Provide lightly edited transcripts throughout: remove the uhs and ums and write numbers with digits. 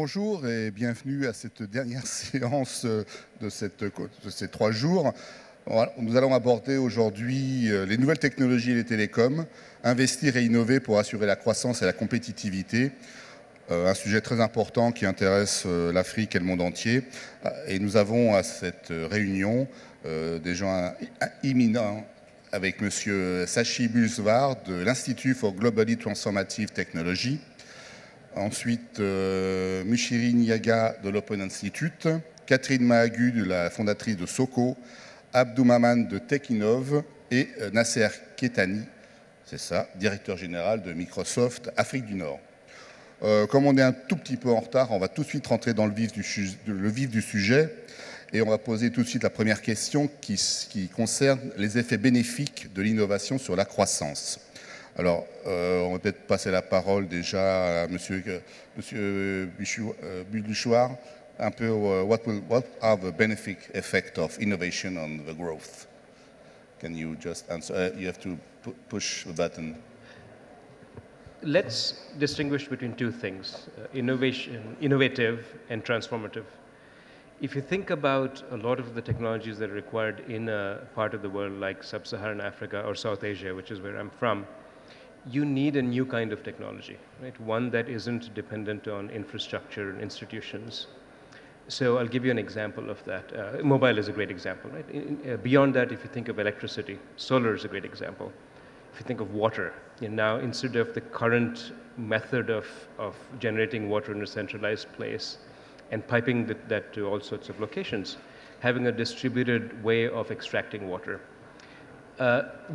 Bonjour et bienvenue à cette dernière séance de ces 3 jours. Voilà, nous allons aborder aujourd'hui les nouvelles technologies et les télécoms, investir et innover pour assurer la croissance et la compétitivité, un sujet très important qui intéresse l'Afrique et le monde entier. Et nous avons à cette réunion des gens imminents avec M. Sashi Buswar de l'Institut for Globally Transformative Technology. Ensuite, Mushiri Niaga de l'Open Institute, Catherine Mahagu, la fondatrice de Soko, Abdou Maman de Techinov et Nasser Ketani, c'est ça, directeur général de Microsoft Afrique du Nord. Comme on est un tout petit peu en retard, on va tout de suite rentrer dans le vif du sujet et on va poser tout de suite la première question qui concerne les effets bénéfiques de l'innovation sur la croissance. Alors, on va peut-être passer la parole déjà à Monsieur Buduchoir, un peu what are the benefit effect of innovation on the growth? Can you just answer? You have to push the button. Let's distinguish between two things, innovative and transformative. If you think about a lot of the technologies that are required in a part of the world like Sub-Saharan Africa or South Asia, which is where I'm from, you need a new kind of technology, right? One that isn't dependent on infrastructure and institutions. So I'll give you an example of that. Mobile is a great example, right? Beyond that, if you think of electricity, solar is a great example. If you think of water, now instead of the current method of generating water in a centralized place and piping that to all sorts of locations, having a distributed way of extracting water.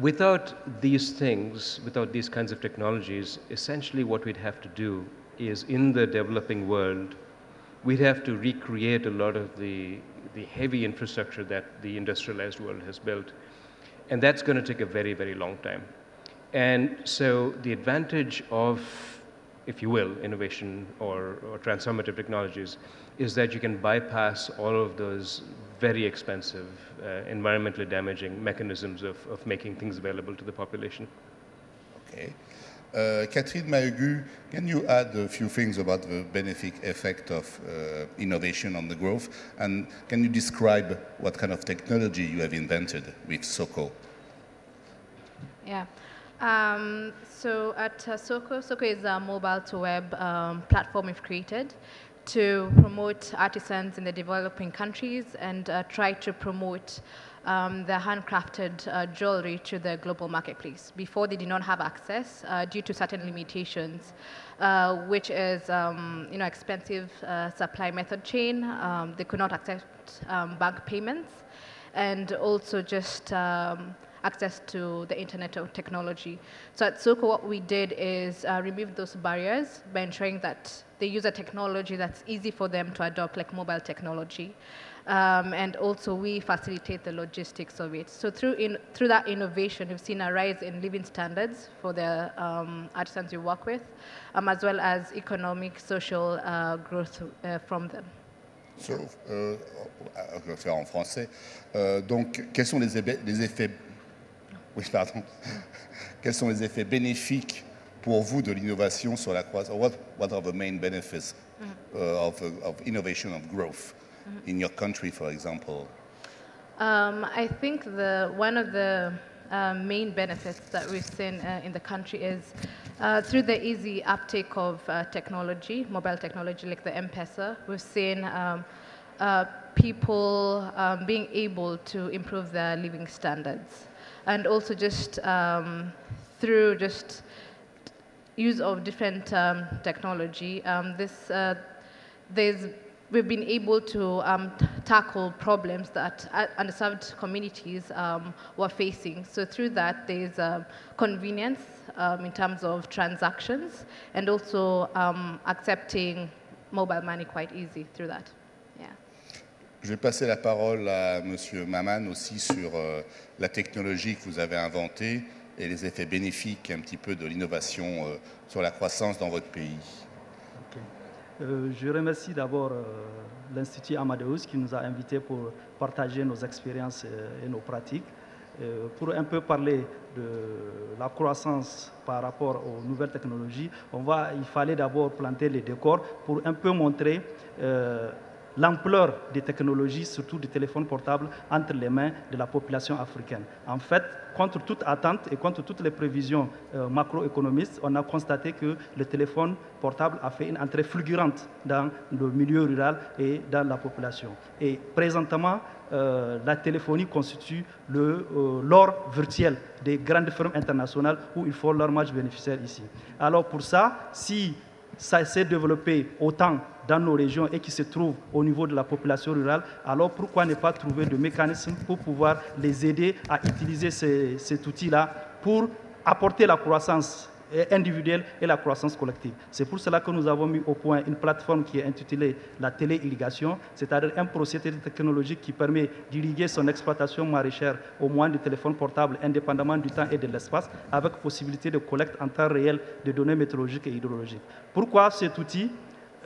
Without these things, without these kinds of technologies, essentially what we'd have to do is in the developing world, we'd have to recreate a lot of the heavy infrastructure that the industrialized world has built. And that's going to take a very, very long time. And so the advantage of, if you will, innovation or transformative technologies is that you can bypass all of those very expensive, environmentally damaging mechanisms of making things available to the population. Okay. Catherine Mahagu, can you add a few things about the benefit effect of innovation on the growth? And can you describe what kind of technology you have invented with Soko? Yeah. So at Soko is a mobile-to-web platform we've created to promote artisans in the developing countries and try to promote the handcrafted jewelry to the global marketplace. Before, they did not have access due to certain limitations, which is expensive supply method chain. They could not accept bank payments, and also just access to the internet or technology. So at Soko, what we did is remove those barriers by ensuring that they use a technology that's easy for them to adopt, like mobile technology. And also we facilitate the logistics of it. So through that innovation, we've seen a rise in living standards for the artisans we work with, as well as economic, social growth from them. So, je vais faire en français. Donc, quels sont les effets Oui, pardon. Quels sont les effets bénéfiques pour vous de l'innovation sur la croissance? What are the main benefits of innovation of growth in your country, for example? I think one of the main benefits that we've seen in the country is through the easy uptake of technology, mobile technology like the M-Pesa. We've seen people being able to improve their living standards. And also just through just use of different technology, we've been able to tackle problems that underserved communities were facing. So through that, there's convenience in terms of transactions and also accepting mobile money quite easy through that. Yeah. Je vais passer la parole à Monsieur Maman aussi sur la technologie que vous avez inventée et les effets bénéfiques un petit peu de l'innovation sur la croissance dans votre pays. Okay. Je remercie d'abord l'Institut Amadeus qui nous a invités pour partager nos expériences et nos pratiques. Pour un peu parler de la croissance par rapport aux nouvelles technologies, il fallait d'abord planter les décors pour un peu montrer l'ampleur des technologies, surtout des téléphones portables, entre les mains de la population africaine. En fait, contre toute attente et contre toutes les prévisions macroéconomistes, on a constaté que le téléphone portable a fait une entrée fulgurante dans le milieu rural et dans la population. Et présentement, la téléphonie constitue l'or virtuel des grandes firmes internationales où ils font leur marge bénéficiaire ici. Alors pour ça, si ça s'est développé autant dans nos régions et qui se trouve au niveau de la population rurale, alors pourquoi ne pas trouver de mécanismes pour pouvoir les aider à utiliser cet outil-là pour apporter la croissance individuelle et la croissance collective. C'est pour cela que nous avons mis au point une plateforme qui est intitulée la téléirrigation, c'est-à-dire un procédé technologique qui permet d'irriguer son exploitation maraîchère au moyen du téléphone portable indépendamment du temps et de l'espace, avec possibilité de collecte en temps réel de données météorologiques et hydrologiques. Pourquoi cet outil ?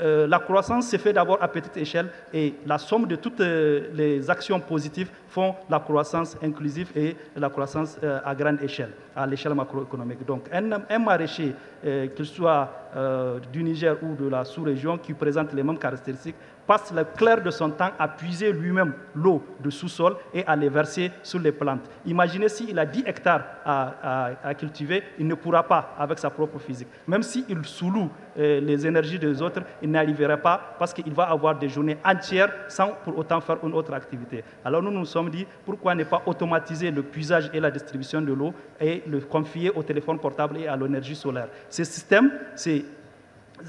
La croissance se fait d'abord à petite échelle et la somme de toutes les actions positives font la croissance inclusive et la croissance à grande échelle, à l'échelle macroéconomique. Donc un maraîcher, qu'il soit du Niger ou de la sous-région, qui présente les mêmes caractéristiques, passe le clair de son temps à puiser lui-même l'eau de sous-sol et à les verser sur les plantes. Imaginez s'il a 10 hectares à cultiver, il ne pourra pas avec sa propre physique. Même s'il sous-loue les énergies des autres, il n'arrivera pas parce qu'il va avoir des journées entières sans pour autant faire une autre activité. Alors nous nous sommes dit, pourquoi ne pas automatiser le puisage et la distribution de l'eau et le confier au téléphone portable et à l'énergie solaire. Ce système,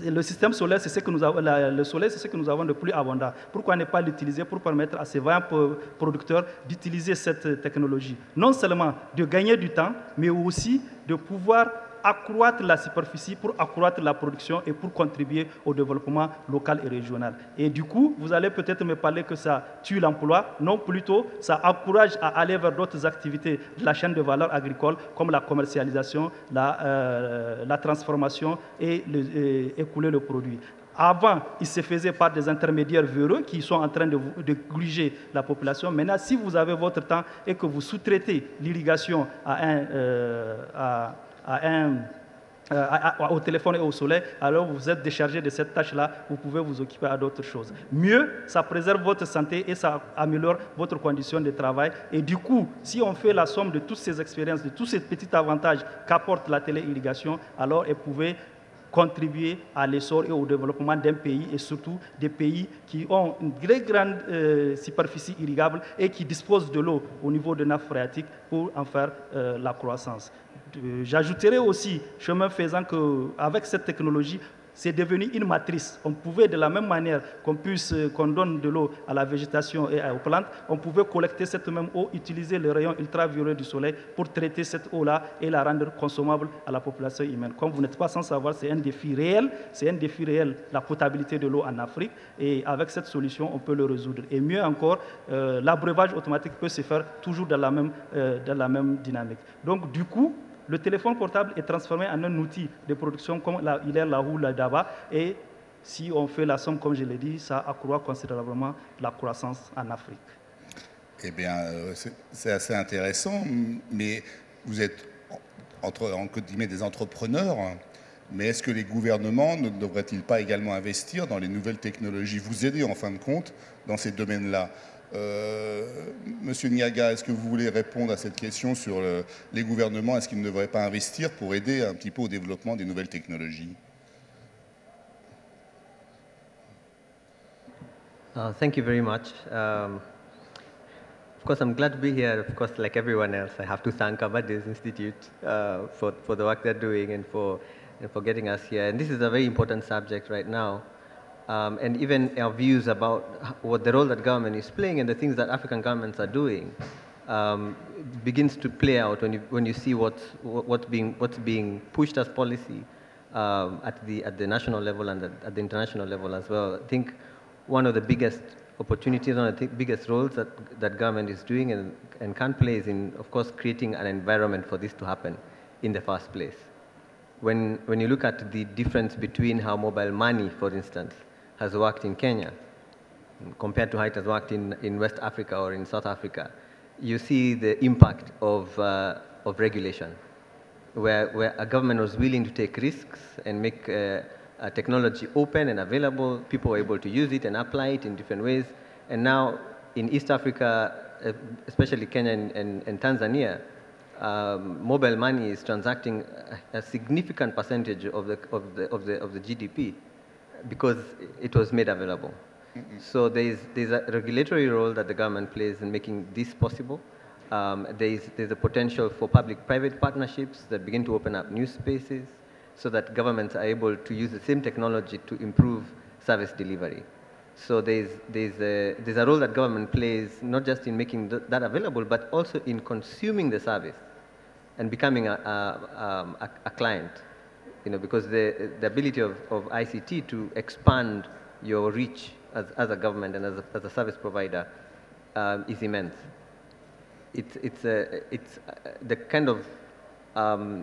le système solaire, c'est ce que nous avons, le soleil, c'est ce que nous avons de plus abondant. Pourquoi ne pas l'utiliser pour permettre à ces vaillants producteurs d'utiliser cette technologie? Non seulement de gagner du temps, mais aussi de pouvoir accroître la superficie pour accroître la production et pour contribuer au développement local et régional. Et du coup, vous allez peut-être me parler que ça tue l'emploi. Non, plutôt, ça encourage à aller vers d'autres activités de la chaîne de valeur agricole, comme la commercialisation, la transformation et écouler le produit. Avant, il se faisait par des intermédiaires véreux qui sont en train de gruger la population. Maintenant, si vous avez votre temps et que vous sous-traitez l'irrigation au téléphone et au soleil, alors vous êtes déchargé de cette tâche-là, vous pouvez vous occuper à d'autres choses. Mieux, ça préserve votre santé et ça améliore votre condition de travail. Et du coup, si on fait la somme de toutes ces expériences, de tous ces petits avantages qu'apporte la téléirrigation, alors elle pouvait contribuer à l'essor et au développement d'un pays et surtout des pays qui ont une très grande superficie irrigable et qui disposent de l'eau au niveau de nappes phréatiques pour en faire la croissance. J'ajouterai aussi, chemin faisant, qu'avec cette technologie, c'est devenu une matrice. On pouvait, de la même manière qu'on donne de l'eau à la végétation et aux plantes, on pouvait collecter cette même eau, utiliser les rayons ultraviolets du soleil pour traiter cette eau-là et la rendre consommable à la population humaine. Comme vous n'êtes pas sans savoir, c'est un défi réel, la potabilité de l'eau en Afrique, et avec cette solution, on peut le résoudre. Et mieux encore, l'abreuvage automatique peut se faire toujours dans la même dynamique. Donc, du coup, le téléphone portable est transformé en un outil de production comme il est là ou là-bas. Et si on fait la somme, comme je l'ai dit, ça accroît considérablement la croissance en Afrique. Eh bien, c'est assez intéressant, mais vous êtes entre guillemets des entrepreneurs. Mais est-ce que les gouvernements ne devraient-ils pas également investir dans les nouvelles technologies, vous aider en fin de compte dans ces domaines-là? Monsieur Niaga, est-ce que vous voulez répondre à cette question sur les gouvernements? Est-ce qu'ils ne devraient pas investir pour aider un petit peu au développement des nouvelles technologies? Thank you very much. Of course, I'm glad to be here. Of course, like everyone else, I have to thank Abadis Institute for the work they're doing and for getting us here. And this is a very important subject right now. And even our views about what the role that government is playing and the things that African governments are doing begins to play out when you see what's being pushed as policy at the national level and at the international level as well. I think one of the biggest opportunities, one of the biggest roles that government is doing and can play is in, of course, creating an environment for this to happen in the first place. When you look at the difference between how mobile money, for instance, has worked in Kenya compared to how it has worked in West Africa or in South Africa, you see the impact of regulation, where a government was willing to take risks and make technology open and available. People were able to use it and apply it in different ways. And now in East Africa, especially Kenya and Tanzania, mobile money is transacting a significant percentage of the GDP because it was made available. So there's a regulatory role that the government plays in making this possible. There's a potential for public-private partnerships that begin to open up new spaces so that governments are able to use the same technology to improve service delivery. So there's a role that government plays not just in making that available, but also in consuming the service and becoming a client. Because the ability of ICT to expand your reach as a government and as a service provider is immense. It's the kind of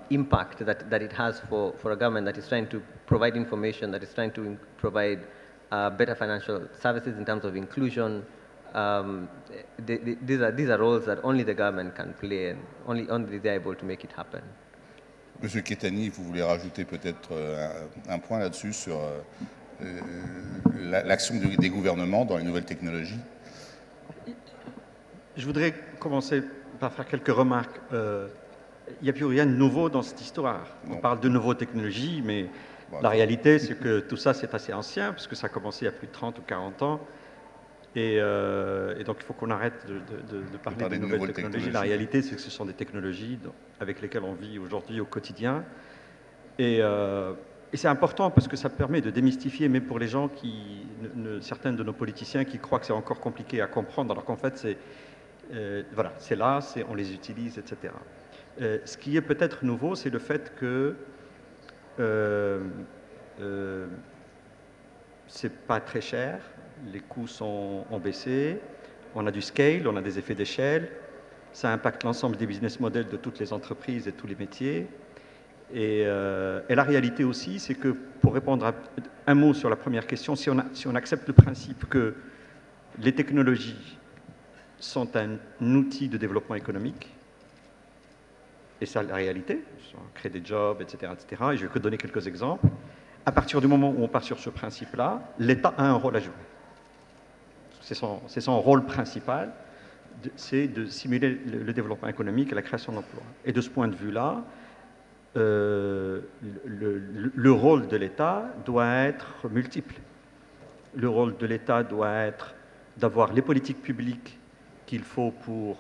impact that it has for a government that is trying to provide information, that is trying to provide better financial services in terms of inclusion. These are roles that only the government can play, and only they're able to make it happen. Monsieur Kettani, vous voulez rajouter peut-être un point là-dessus sur l'action des gouvernements dans les nouvelles technologies? Je voudrais commencer par faire quelques remarques. Il n'y a plus rien de nouveau dans cette histoire. On parle de nouvelles technologies, mais la réalité, c'est que tout ça, c'est assez ancien, puisque ça a commencé il y a plus de 30 ou 40 ans. Et donc, il faut qu'on arrête de parler de nouvelles technologies. La réalité, c'est que ce sont des technologies avec lesquelles on vit aujourd'hui au quotidien. Et c'est important parce que ça permet de démystifier, même pour les gens certains de nos politiciens qui croient que c'est encore compliqué à comprendre, alors qu'en fait, voilà, c'est là, on les utilise, etc. Ce qui est peut-être nouveau, c'est le fait que c'est pas très cher, les coûts ont baissé, on a du scale, on a des effets d'échelle, ça impacte l'ensemble des business models de toutes les entreprises et tous les métiers. Et la réalité aussi, c'est que, pour répondre à un mot sur la première question, si on accepte le principe que les technologies sont un outil de développement économique, et ça, la réalité, on crée des jobs, etc., etc., et je vais que donner quelques exemples, à partir du moment où on part sur ce principe-là, l'État a un rôle à jouer. C'est son rôle principal, c'est de stimuler le développement économique et la création d'emplois. Et de ce point de vue-là, le rôle de l'État doit être multiple. Le rôle de l'État doit être d'avoir les politiques publiques qu'il faut pour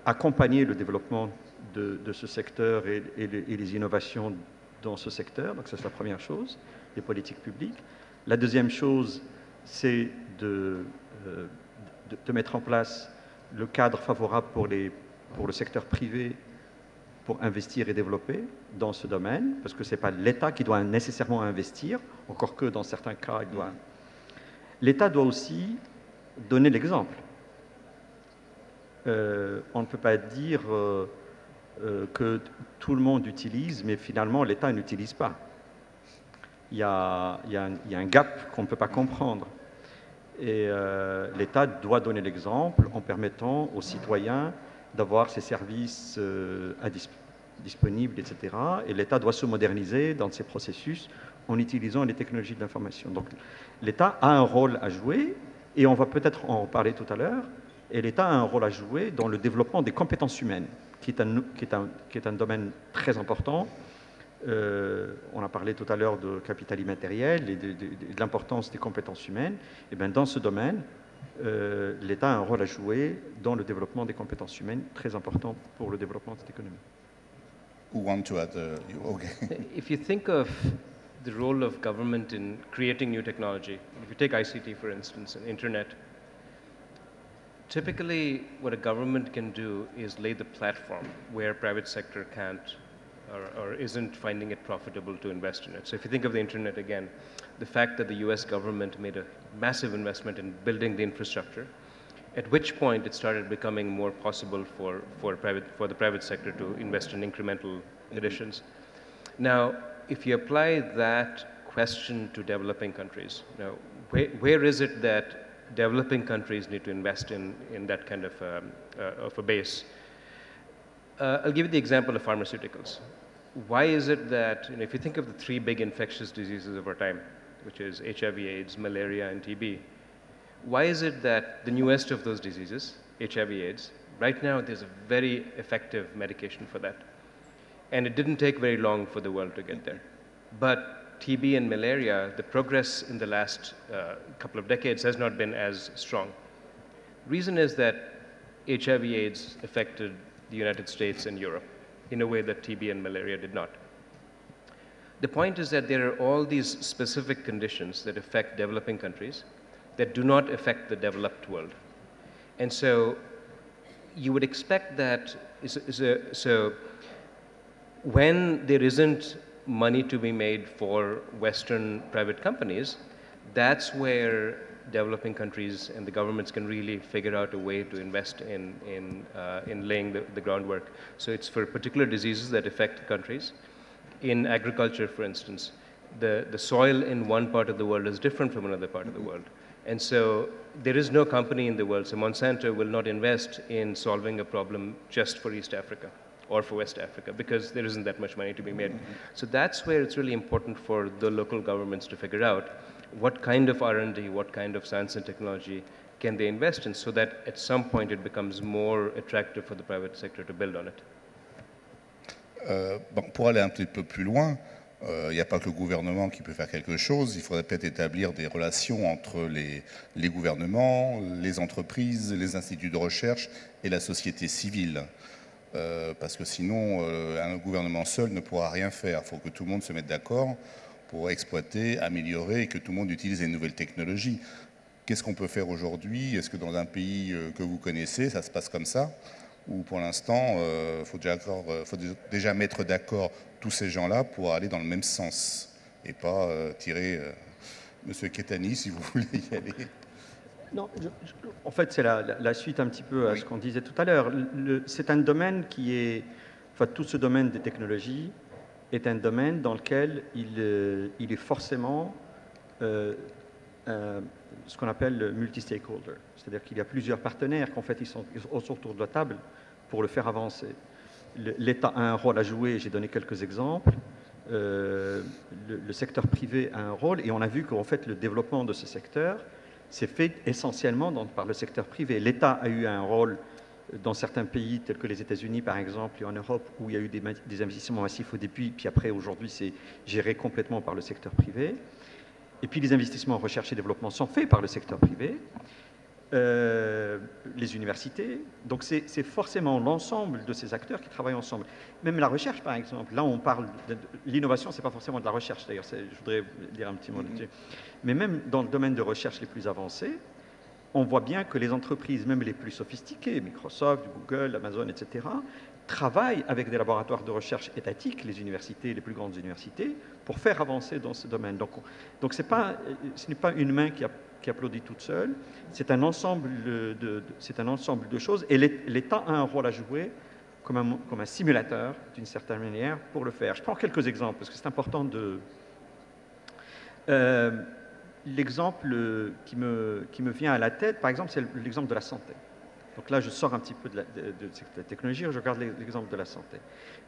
accompagner le développement de ce secteur et les innovations dans ce secteur. Donc ça, c'est la première chose, les politiques publiques. La deuxième chose, c'est de mettre en place le cadre favorable pour le secteur privé pour investir et développer dans ce domaine, parce que ce n'est pas l'État qui doit nécessairement investir, encore que dans certains cas, il doit. L'État doit aussi donner l'exemple. On ne peut pas dire que tout le monde utilise, mais finalement, l'État n'utilise pas. Il y a un gap qu'on ne peut pas comprendre. Et l'État doit donner l'exemple en permettant aux citoyens d'avoir ces services disponibles, etc. Et l'État doit se moderniser dans ses processus en utilisant les technologies de l'information. Donc l'État a un rôle à jouer, et on va peut-être en parler tout à l'heure, et l'État a un rôle à jouer dans le développement des compétences humaines, qui est un domaine très important. On a parlé tout à l'heure de capital immatériel et de l'importance des compétences humaines. Et bien, dans ce domaine, l'État a un rôle à jouer dans le développement des compétences humaines, très important pour le développement de cette économie. Who want to add? Okay. If you think of the role of government in creating new technology, if you take ICT, for instance, and internet, typically what a government can do is lay the platform where private sector can't or isn't finding it profitable to invest in it. So if you think of the internet again, the fact that the US government made a massive investment in building the infrastructure, at which point it started becoming more possible for the private sector to invest in incremental additions. Now, if you apply that question to developing countries, now, where is it that developing countries need to invest in that kind of a base. I'll give you the example of pharmaceuticals. Why is it that, if you think of the three big infectious diseases of our time, which is HIV, AIDS, malaria, and TB, why is it that the newest of those diseases, HIV, AIDS, right now there's a very effective medication for that. And it didn't take very long for the world to get there. But TB and malaria, the progress in the last couple of decades has not been as strong. Reason is that HIV, AIDS affected the United States and Europe in a way that TB and malaria did not. The point is that there are all these specific conditions that affect developing countries that do not affect the developed world. And so you would expect that, so when there isn't money to be made for Western private companies, that's where developing countries and the governments can really figure out a way to invest in laying the groundwork. So it's for particular diseases that affect countries. In agriculture, for instance, the soil in one part of the world is different from another part of the world. And so there is no company in the world, so Monsanto will not invest in solving a problem just for East Africa or for West Africa, because there isn't that much money to be made. So that's where it's really important for the local governments to figure out what kind of R&D, what kind of science and technology can they invest in, so that at some point it becomes more attractive for the private sector to build on it. Bon, pour aller un petit peu plus loin, il n'y a pas que le gouvernement qui peut faire quelque chose, il faudrait peut-être établir des relations entre les gouvernements, les entreprises, les instituts de recherche et la société civile. Parce que sinon, un gouvernement seul ne pourra rien faire. Il faut que tout le monde se mette d'accord pour exploiter, améliorer et que tout le monde utilise les nouvelles technologies. Qu'est-ce qu'on peut faire aujourd'hui? Est-ce que dans un pays que vous connaissez, ça se passe comme ça? Ou pour l'instant, il faut déjà mettre d'accord tous ces gens-là pour aller dans le même sens et pas tirer Monsieur Kettani, si vous voulez y aller. Non, en fait, c'est la suite un petit peu à ce qu'on disait tout à l'heure. C'est un domaine qui est... Enfin, tout ce domaine des technologies est un domaine dans lequel il est forcément ce qu'on appelle multi-stakeholder. C'est-à-dire qu'il y a plusieurs partenaires qu'en fait, ils sont autour de la table pour le faire avancer. L'État a un rôle à jouer, j'ai donné quelques exemples. Le secteur privé a un rôle, et on a vu qu'en fait, le développement de ce secteur c'est fait essentiellement par le secteur privé. L'État a eu un rôle dans certains pays tels que les États-Unis, par exemple, et en Europe, où il y a eu des investissements massifs au début, puis après, aujourd'hui, c'est géré complètement par le secteur privé. Et puis, les investissements en recherche et développement sont faits par le secteur privé, les universités. Donc, c'est forcément l'ensemble de ces acteurs qui travaillent ensemble. Même la recherche, par exemple. Là, on parle de l'innovation, c'est pas forcément de la recherche, d'ailleurs. Je voudrais dire un petit mot là-dessus. Mais même dans le domaine de recherche les plus avancés, on voit bien que les entreprises, même les plus sophistiquées, Microsoft, Google, Amazon, etc., travaillent avec des laboratoires de recherche étatiques, les universités, les plus grandes universités, pour faire avancer dans ce domaine. Donc ce n'est pas une main qui applaudit toute seule, c'est un ensemble de choses, et l'État a un rôle à jouer comme un simulateur, d'une certaine manière, pour le faire. Je prends quelques exemples, parce que c'est important de... L'exemple qui me vient à la tête, par exemple, c'est l'exemple de la santé. Donc là, je sors un petit peu de la technologie, je regarde l'exemple de la santé.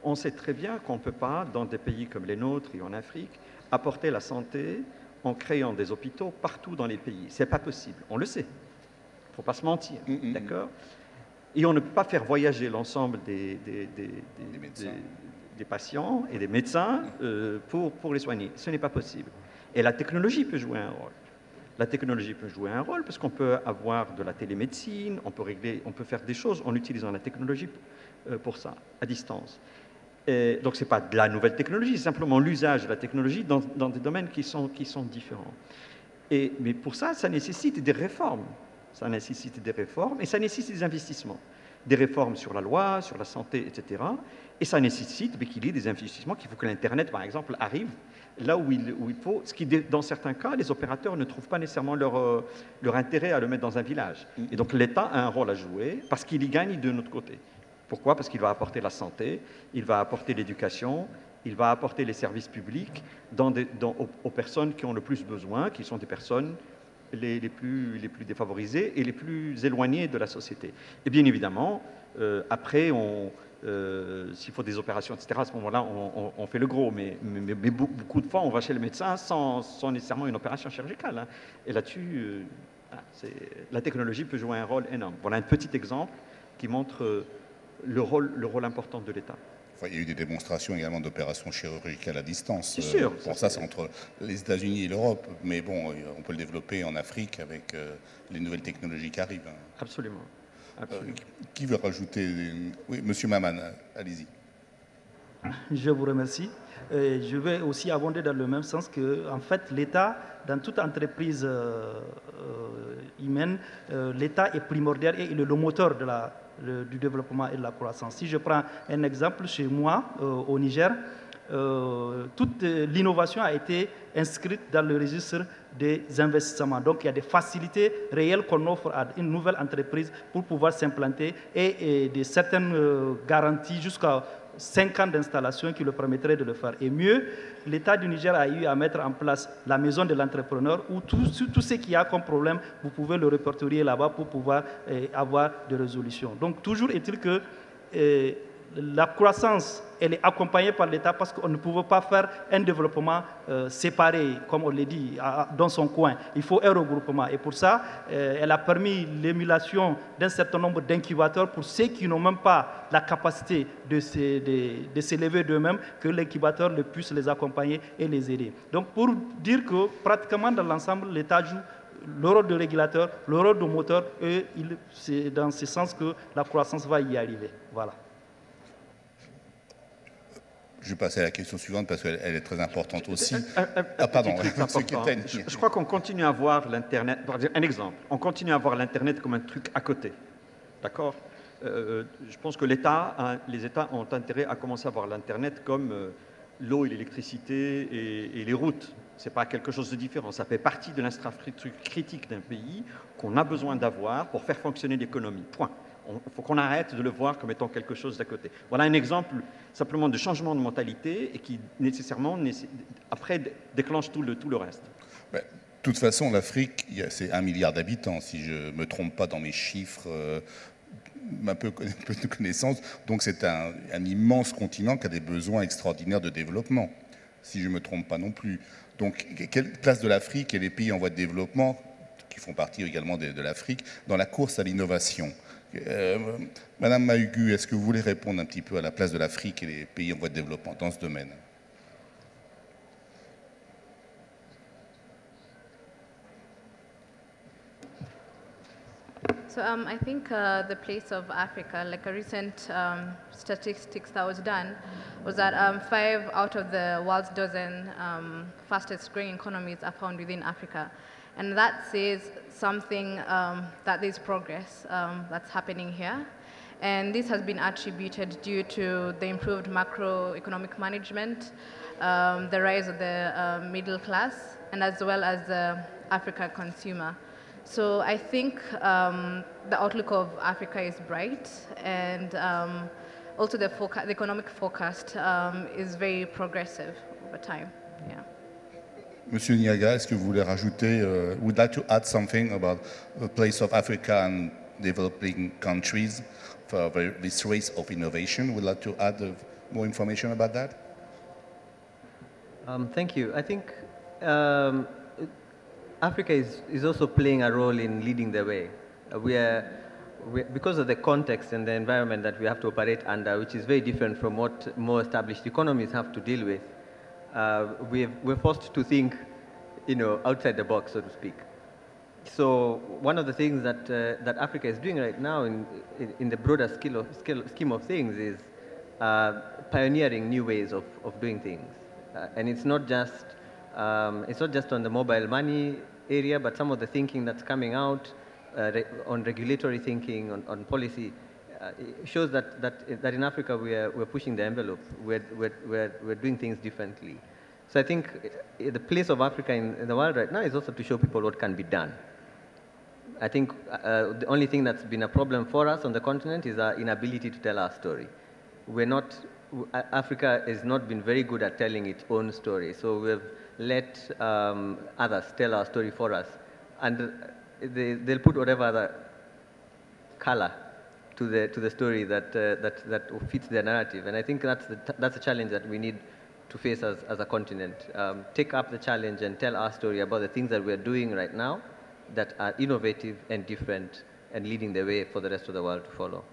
On sait très bien qu'on ne peut pas, dans des pays comme les nôtres et en Afrique, apporter la santé en créant des hôpitaux partout dans les pays. Ce n'est pas possible, on le sait. Il ne faut pas se mentir, d'accord? Et on ne peut pas faire voyager l'ensemble des patients et des médecins pour les soigner. Ce n'est pas possible. Et la technologie peut jouer un rôle. La technologie peut jouer un rôle parce qu'on peut avoir de la télémédecine, on peut faire des choses en utilisant la technologie pour ça, à distance. Et donc, ce n'est pas de la nouvelle technologie, c'est simplement l'usage de la technologie dans des domaines qui sont différents. Mais pour ça, ça nécessite des réformes. Ça nécessite des réformes et ça nécessite des investissements. Des réformes sur la loi, sur la santé, etc. Et ça nécessite qu'il y ait des investissements, qu'il faut que l'Internet, par exemple, arrive là où il faut, ce qui, dans certains cas, les opérateurs ne trouvent pas nécessairement leur intérêt à le mettre dans un village. Et donc l'État a un rôle à jouer parce qu'il y gagne de notre côté. Pourquoi? Parce qu'il va apporter la santé, il va apporter l'éducation, il va apporter les services publics aux personnes qui ont le plus besoin, qui sont des personnes les plus défavorisés et les plus éloignés de la société. Et bien évidemment, après, s'il faut des opérations, etc., à ce moment-là, on fait le gros. Mais beaucoup de fois, on va chez le médecin sans nécessairement une opération chirurgicale. Hein. Et là-dessus, la technologie peut jouer un rôle énorme. Voilà un petit exemple qui montre le rôle important de l'État. Enfin, il y a eu des démonstrations également d'opérations chirurgicales à distance. C'est sûr. Pour ça, c'est entre les États-Unis et l'Europe. Mais bon, on peut le développer en Afrique avec les nouvelles technologies qui arrivent. Absolument. Qui veut rajouter Oui, Monsieur Maman, allez-y. Je vous remercie. Je vais aussi abonder dans le même sens que, en fait, l'État, dans toute entreprise humaine, l'État est primordial et il est le moteur du développement et de la croissance. Si je prends un exemple, chez moi, au Niger, toute l'innovation a été inscrite dans le registre des investissements. Donc, il y a des facilités réelles qu'on offre à une nouvelle entreprise pour pouvoir s'implanter et de certaines garanties jusqu'à 5 ans d'installation qui le permettraient de le faire. Et mieux, l'État du Niger a eu à mettre en place la maison de l'entrepreneur où tout ce qu'il y a comme problème, vous pouvez le répertorier là-bas pour pouvoir avoir des résolutions. Donc, toujours est-il que la croissance, elle est accompagnée par l'État parce qu'on ne pouvait pas faire un développement séparé, comme on l'a dit, dans son coin. Il faut un regroupement. Et pour ça, elle a permis l'émulation d'un certain nombre d'incubateurs pour ceux qui n'ont même pas la capacité de s'élever d'eux-mêmes, que l'incubateur puisse les accompagner et les aider. Donc, pour dire que pratiquement dans l'ensemble, l'État joue le rôle de régulateur, le rôle de moteur, et c'est dans ce sens que la croissance va y arriver. Voilà. Je vais passer à la question suivante parce qu'elle est très importante aussi. Pardon, je crois qu'on continue à voir l'Internet, un exemple, on continue à voir l'Internet comme un truc à côté, d'accord? Je pense que les États ont intérêt à commencer à voir l'Internet comme l'eau et l'électricité et les routes. Ce n'est pas quelque chose de différent, ça fait partie de l'infrastructure critique d'un pays qu'on a besoin d'avoir pour faire fonctionner l'économie, point. Il faut qu'on arrête de le voir comme étant quelque chose d'à côté. Voilà un exemple simplement de changement de mentalité et qui nécessairement, après, déclenche tout le reste. De toute façon, l'Afrique, c'est 1 milliard d'habitants, si je ne me trompe pas dans mes chiffres, un peu de connaissance. Donc c'est un immense continent qui a des besoins extraordinaires de développement, si je ne me trompe pas non plus. Donc quelle place de l'Afrique et les pays en voie de développement, qui font partie également de l'Afrique, dans la course à l'innovation? Madame Mahugu, est-ce que vous voulez répondre un petit peu à la place de l'Afrique et les pays en voie de développement dans ce domaine? So I think the place of Africa, like a recent statistics that was done, was that 5 out of the world's dozen fastest growing economies are found within Africa. And that says something that there's progress that's happening here. And this has been attributed due to the improved macroeconomic management, the rise of the middle class, and as well as the African consumer. So I think the outlook of Africa is bright, and also the economic forecast is very progressive over time. Yeah. Monsieur Niaga, est-ce que vous voulez rajouter, would like to add something about the place of Africa and developing countries for this race of innovation? Would like to add more information about that? Thank you. I think Africa is also playing a role in leading the way. Because of the context and the environment that we have to operate under, which is very different from what more established economies have to deal with, we're forced to think, outside the box, so to speak. So one of the things that Africa is doing right now in the broader scheme of things is pioneering new ways of doing things. And it's not just on the mobile money area, but some of the thinking that's coming out on regulatory thinking, on policy, shows that in Africa we're pushing the envelope. We're doing things differently. So I think the place of Africa in the world right now is also to show people what can be done. I think the only thing that's been a problem for us on the continent is our inability to tell our story. Africa has not been very good at telling its own story, so we've let others tell our story for us. and they'll put whatever the color to the story that fits their narrative. And I think that's a challenge that we need to face as a continent. Take up the challenge and tell our story about the things that we're doing right now that are innovative and different and leading the way for the rest of the world to follow.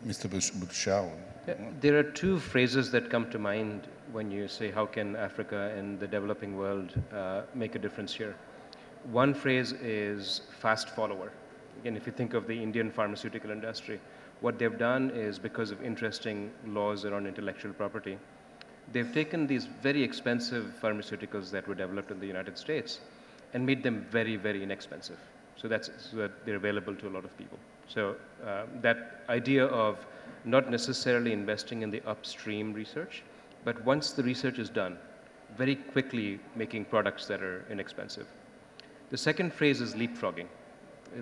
Mr. Bouchard. There are two phrases that come to mind when you say how can Africa and the developing world make a difference here. One phrase is fast follower. Again, if you think of the Indian pharmaceutical industry, what they've done is, because of interesting laws around intellectual property, they've taken these very expensive pharmaceuticals that were developed in the United States and made them very, very inexpensive. So that they're available to a lot of people. So that idea of not necessarily investing in the upstream research, but once the research is done, very quickly making products that are inexpensive. The second phrase is leapfrogging.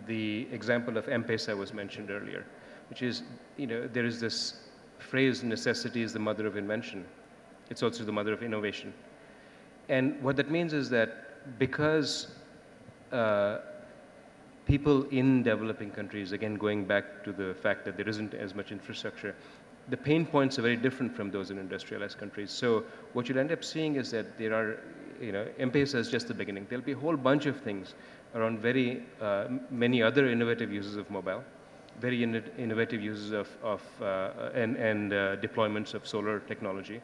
The example of M-Pesa was mentioned earlier, which is, there is this phrase, necessity is the mother of invention. It's also the mother of innovation. And what that means is that because people in developing countries, again, going back to the fact that there isn't as much infrastructure, the pain points are very different from those in industrialized countries. So what you'll end up seeing is that there are, M-Pesa is just the beginning. There'll be a whole bunch of things around very many other innovative uses of mobile, very innovative uses and deployments of solar technology,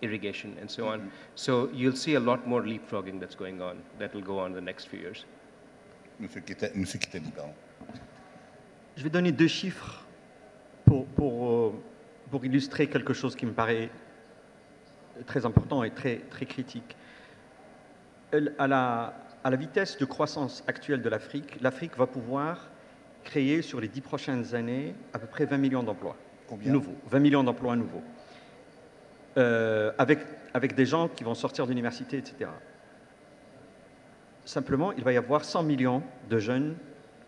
irrigation, and so on. So you'll see a lot more leapfrogging that's going on, that will go on in the next few years. Monsieur Kitali, pardon. Je vais donner deux chiffres pour illustrer quelque chose qui me paraît très important et très critique. À la vitesse de croissance actuelle de l'Afrique, l'Afrique va pouvoir créer sur les 10 prochaines années à peu près 20 millions d'emplois nouveaux. 20 millions d'emplois nouveaux. Avec des gens qui vont sortir d'université, etc. Simplement, il va y avoir 100 millions de jeunes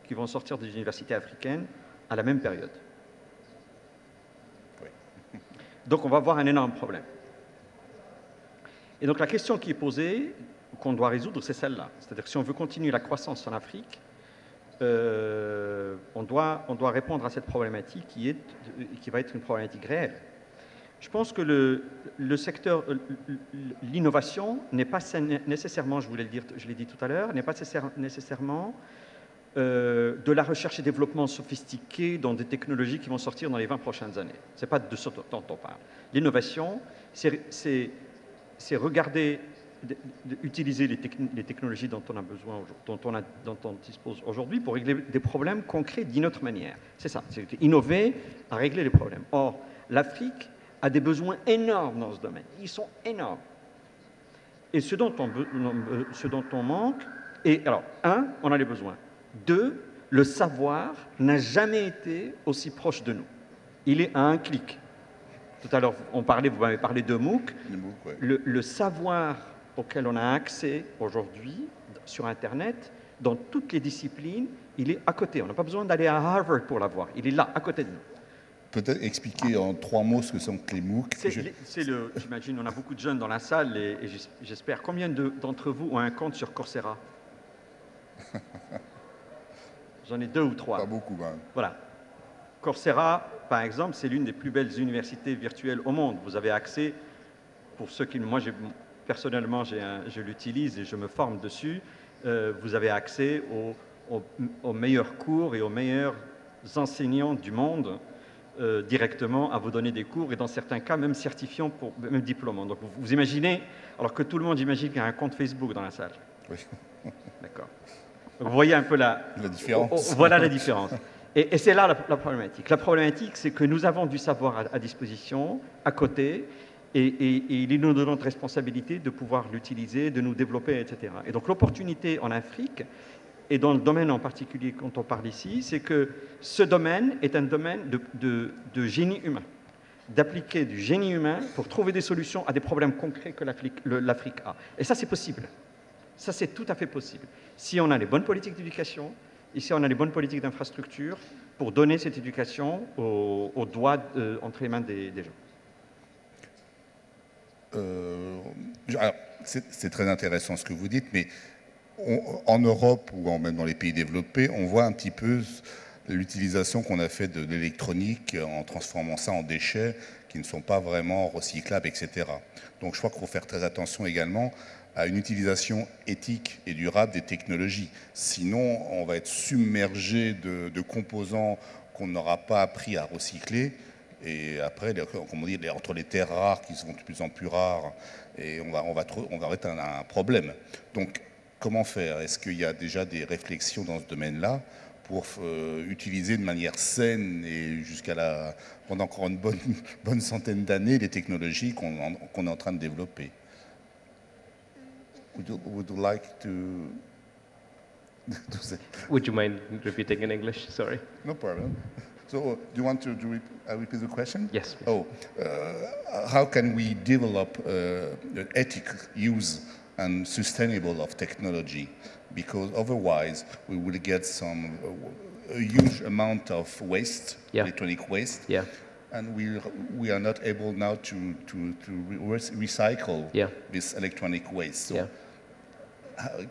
qui vont sortir des universités africaines à la même période. Oui. Donc, on va avoir un énorme problème. Et donc, la question qui est posée, qu'on doit résoudre, c'est celle-là. C'est-à-dire que si on veut continuer la croissance en Afrique, on doit répondre à cette problématique qui va être une problématique réelle. Je pense que le secteur, l'innovation n'est pas nécessairement, je l'ai dit tout à l'heure, n'est pas nécessairement de la recherche et développement sophistiqué dans des technologies qui vont sortir dans les 20 prochaines années. Ce n'est pas de ce dont on parle. L'innovation, c'est regarder, utiliser les technologies dont on a besoin, dont on dispose aujourd'hui pour régler des problèmes concrets d'une autre manière. C'est ça, c'est innover à régler les problèmes. Or, l'Afrique a des besoins énormes dans ce domaine. Ils sont énormes. Et ce dont on manque, et alors, un, on a les besoins. Deux, le savoir n'a jamais été aussi proche de nous. Il est à un clic. Tout à l'heure, vous m'avez parlé de MOOC. Ouais. Le savoir auquel on a accès aujourd'hui sur Internet, dans toutes les disciplines, il est à côté. On n'a pas besoin d'aller à Harvard pour l'avoir. Il est là, à côté de nous. Peut-être expliquer en 3 mots ce que sont les MOOC. J'imagine, on a beaucoup de jeunes dans la salle et j'espère. Combien d'entre vous ont un compte sur Coursera? J'en ai 2 ou 3. Pas beaucoup, même. Voilà. Coursera, par exemple, c'est l'une des plus belles universités virtuelles au monde. Vous avez accès, pour ceux qui... Moi, personnellement, je l'utilise et je me forme dessus. Vous avez accès aux meilleurs cours et aux meilleurs enseignants du monde directement à vous donner des cours et dans certains cas même certifiants, même diplômants. Donc vous imaginez, alors que tout le monde imagine qu'il y a un compte Facebook dans la salle. Oui. D'accord. Vous voyez un peu la différence. Voilà la différence. Et c'est là la problématique. La problématique, c'est que nous avons du savoir à disposition, à côté, et il est de notre responsabilité de pouvoir l'utiliser, de nous développer, etc. Et donc l'opportunité en Afrique, et dans le domaine en particulier quand on parle ici, c'est que ce domaine est un domaine de génie humain, d'appliquer du génie humain pour trouver des solutions à des problèmes concrets que l'Afrique a. Et ça, c'est possible. Ça, c'est tout à fait possible. Si on a les bonnes politiques d'éducation, et si on a les bonnes politiques d'infrastructure pour donner cette éducation aux doigts entre les mains des gens. Alors, c'est très intéressant ce que vous dites, mais en Europe ou même dans les pays développés, on voit un petit peu l'utilisation qu'on a fait de l'électronique en transformant ça en déchets qui ne sont pas vraiment recyclables, etc. Donc je crois qu'il faut faire très attention également à une utilisation éthique et durable des technologies. Sinon, on va être submergé de composants qu'on n'aura pas appris à recycler. Et après, comme on dit, entre les terres rares qui sont de plus en plus rares, et on va être un problème. Donc, comment faire? Est-ce qu'il y a déjà des réflexions dans ce domaine-là pour utiliser de manière saine et pendant encore une bonne centaine d'années les technologies qu'on est en train de développer? Would you like to say? Would you mind repeating in English? Sorry. No problem. So, do you want to repeat the question? Yes. Please. Oh, how can we develop the ethical use and sustainable of technology? Because otherwise, we will get a huge amount of waste, electronic waste. Yeah. And we are not able now to recycle this electronic waste. So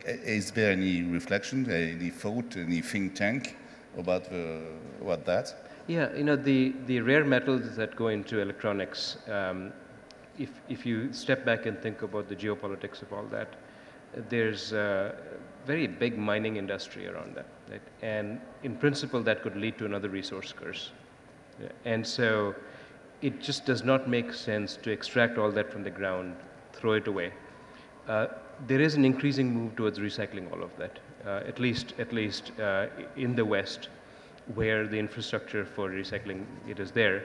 is there any reflection, any thought, any think tank about that? Yeah, the rare metals that go into electronics, if you step back and think about the geopolitics of all that, there's a very big mining industry around that. Right? And in principle, that could lead to another resource curse. And so it just does not make sense to extract all that from the ground, throw it away. There is an increasing move towards recycling all of that, at least in the West, where the infrastructure for recycling it is there.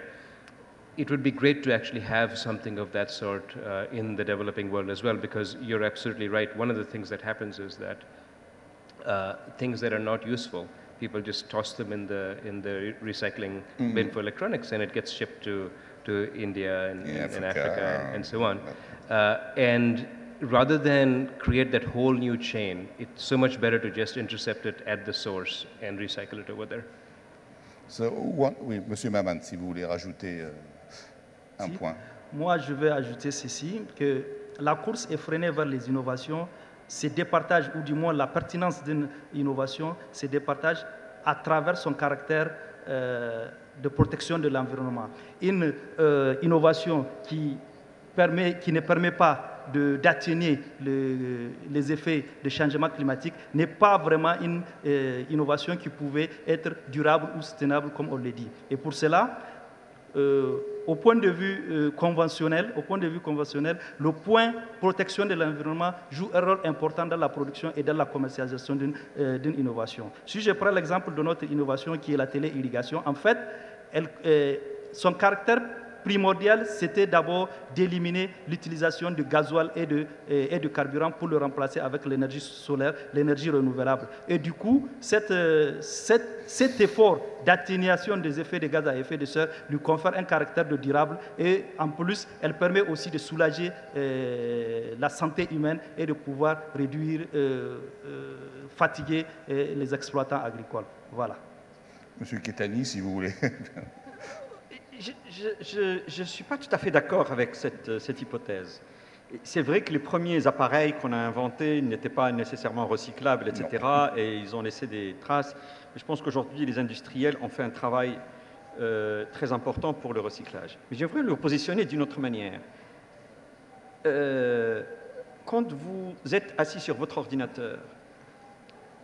It would be great to actually have something of that sort in the developing world as well, because you're absolutely right. One of the things that happens is that things that are not useful, people just toss them in the recycling bin for electronics, and it gets shipped to India and Africa and so on. And rather than create that whole new chain, it's so much better to just intercept it at the source and recycle it over there. So, oui, Monsieur Maman, si vous voulez rajouter un point. Moi, je vais ajouter ceci, que la course effrénée vers les innovations se départage, ou du moins la pertinence d'une innovation se départage à travers son caractère de protection de l'environnement. Une innovation qui ne permet pas d'atténuer les effets du changement climatique n'est pas vraiment une innovation qui pouvait être durable ou soutenable, comme on l'a dit. Et pour cela, au point de vue conventionnel, le point protection de l'environnement joue un rôle important dans la production et dans la commercialisation d'une innovation. Si je prends l'exemple de notre innovation qui est la téléirrigation, en fait, son caractère primordial, c'était d'abord d'éliminer l'utilisation du gasoil et de carburant pour le remplacer avec l'énergie solaire, l'énergie renouvelable. Et du coup, cet effort d'atténuation des effets de gaz à effet de serre lui confère un caractère de durable, et en plus, elle permet aussi de soulager la santé humaine et de pouvoir réduire, fatiguer les exploitants agricoles. Voilà. Monsieur Kettani, si vous voulez. Je ne suis pas tout à fait d'accord avec cette hypothèse. C'est vrai que les premiers appareils qu'on a inventés n'étaient pas nécessairement recyclables, etc., et ils ont laissé des traces. Mais je pense qu'aujourd'hui, les industriels ont fait un travail très important pour le recyclage. Mais j'aimerais le positionner d'une autre manière. Quand vous êtes assis sur votre ordinateur,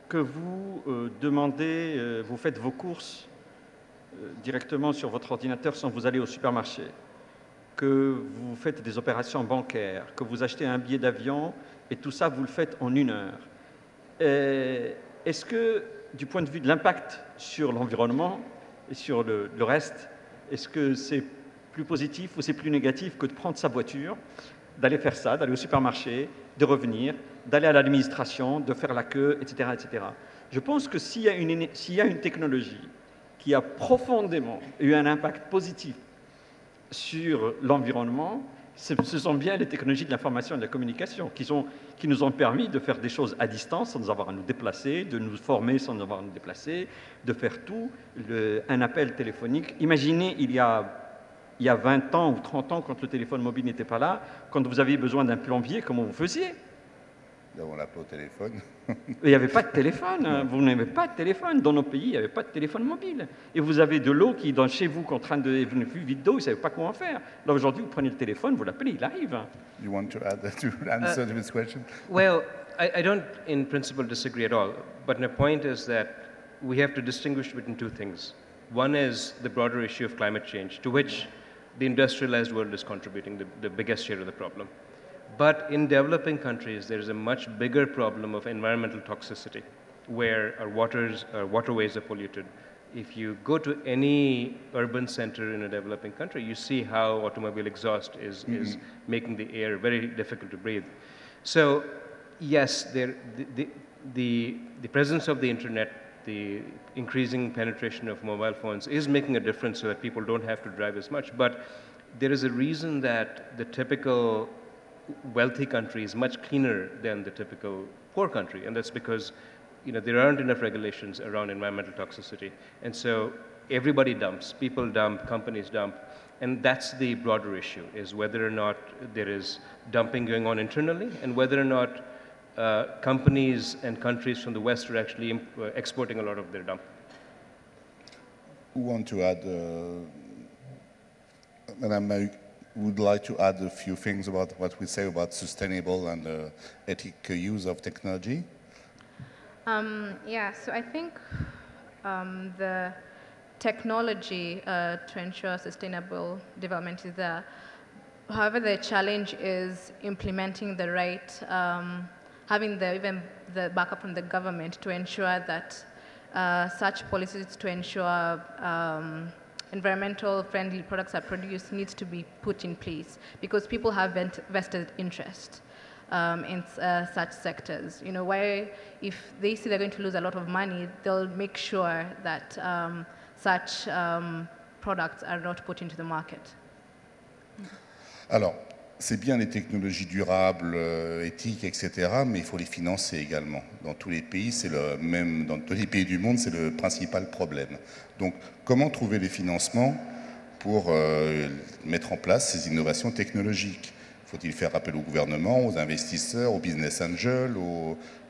que vous vous faites vos courses directement sur votre ordinateur sans vous aller au supermarché, que vous faites des opérations bancaires, que vous achetez un billet d'avion, et tout ça, vous le faites en 1 heure. Est-ce que, du point de vue de l'impact sur l'environnement et sur le reste, est-ce que c'est plus positif ou c'est plus négatif que de prendre sa voiture, d'aller faire ça, d'aller au supermarché, de revenir, d'aller à l'administration, de faire la queue, etc., etc. Je pense que s'il y a une technologie qui a profondément eu un impact positif sur l'environnement, ce sont bien les technologies de l'information et de la communication qui nous ont permis de faire des choses à distance sans avoir à nous déplacer, de nous former sans avoir à nous déplacer, de faire tout, un appel téléphonique. Imaginez, il y a 20 ans ou 30 ans, quand le téléphone mobile n'était pas là, quand vous aviez besoin d'un plombier, comment vous faisiez? Là, on l'appelle au téléphone. Il n'y avait pas de téléphone, hein. Vous n'avez pas de téléphone. Dans nos pays, il n'y avait pas de téléphone mobile. Et vous avez de l'eau qui, dans chez vous, qui est en train de devenir plus vide d'eau, vous ne savez pas comment faire. Là, aujourd'hui, vous prenez le téléphone, vous l'appelez, il arrive. You want to add to answer this question? Well, I don't, in principle, disagree at all. But my point is that we have to distinguish between two things. One is the broader issue of climate change, to which the industrialized world is contributing the biggest share of the problem. But in developing countries, there is a much bigger problem of environmental toxicity, where our waterways are polluted. If you go to any urban center in a developing country, you see how automobile exhaust is making the air very difficult to breathe. So, yes, the presence of the internet, the increasing penetration of mobile phones is making a difference so that people don't have to drive as much. But there is a reason that the typical wealthy country is much cleaner than the typical poor country, and that's because there aren't enough regulations around environmental toxicity, and so everybody dumps, people dump, companies dump, and that's the broader issue, is whether or not there is dumping going on internally, and whether or not companies and countries from the West are actually exporting a lot of their dump. Who want to add, Madame Mahut, would like to add a few things about what we say about sustainable and ethical use of technology? Yeah, so I think the technology to ensure sustainable development is there. However, the challenge is implementing the right, having even the backup from the government to ensure that such policies to ensure environmental friendly products are produced needs to be put in place, because people have vested interest in such sectors. Where if they see they're going to lose a lot of money, they'll make sure that such products are not put into the market. Alors, c'est bien les technologies durables, éthiques, etc., mais il faut les financer également. Dans tous les pays, même dans tous les pays du monde, c'est le principal problème. Donc, comment trouver les financements pour mettre en place ces innovations technologiques? Faut-il faire appel au gouvernement, aux investisseurs, aux business angels,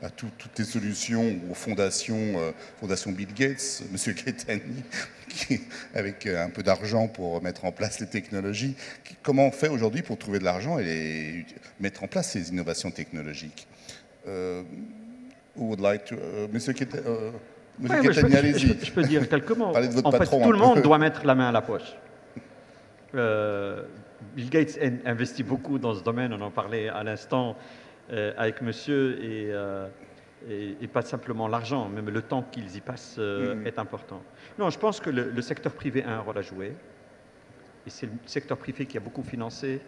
à toutes les solutions, aux fondations, Fondation Bill Gates, M. Gaetani, avec un peu d'argent pour mettre en place les technologies. Comment on fait aujourd'hui pour trouver de l'argent et mettre en place ces innovations technologiques? Who would like to, Monsieur Gaetani, allez-y. Je peux dire quelques mots. Parlez de votre en fait, patron, tout le monde doit mettre la main à la poche. Bill Gates investit beaucoup dans ce domaine, on en parlait à l'instant avec monsieur, et pas simplement l'argent, même le temps qu'ils y passent est important. Non, je pense que le secteur privé a un rôle à jouer, et c'est le secteur privé qui a beaucoup financé.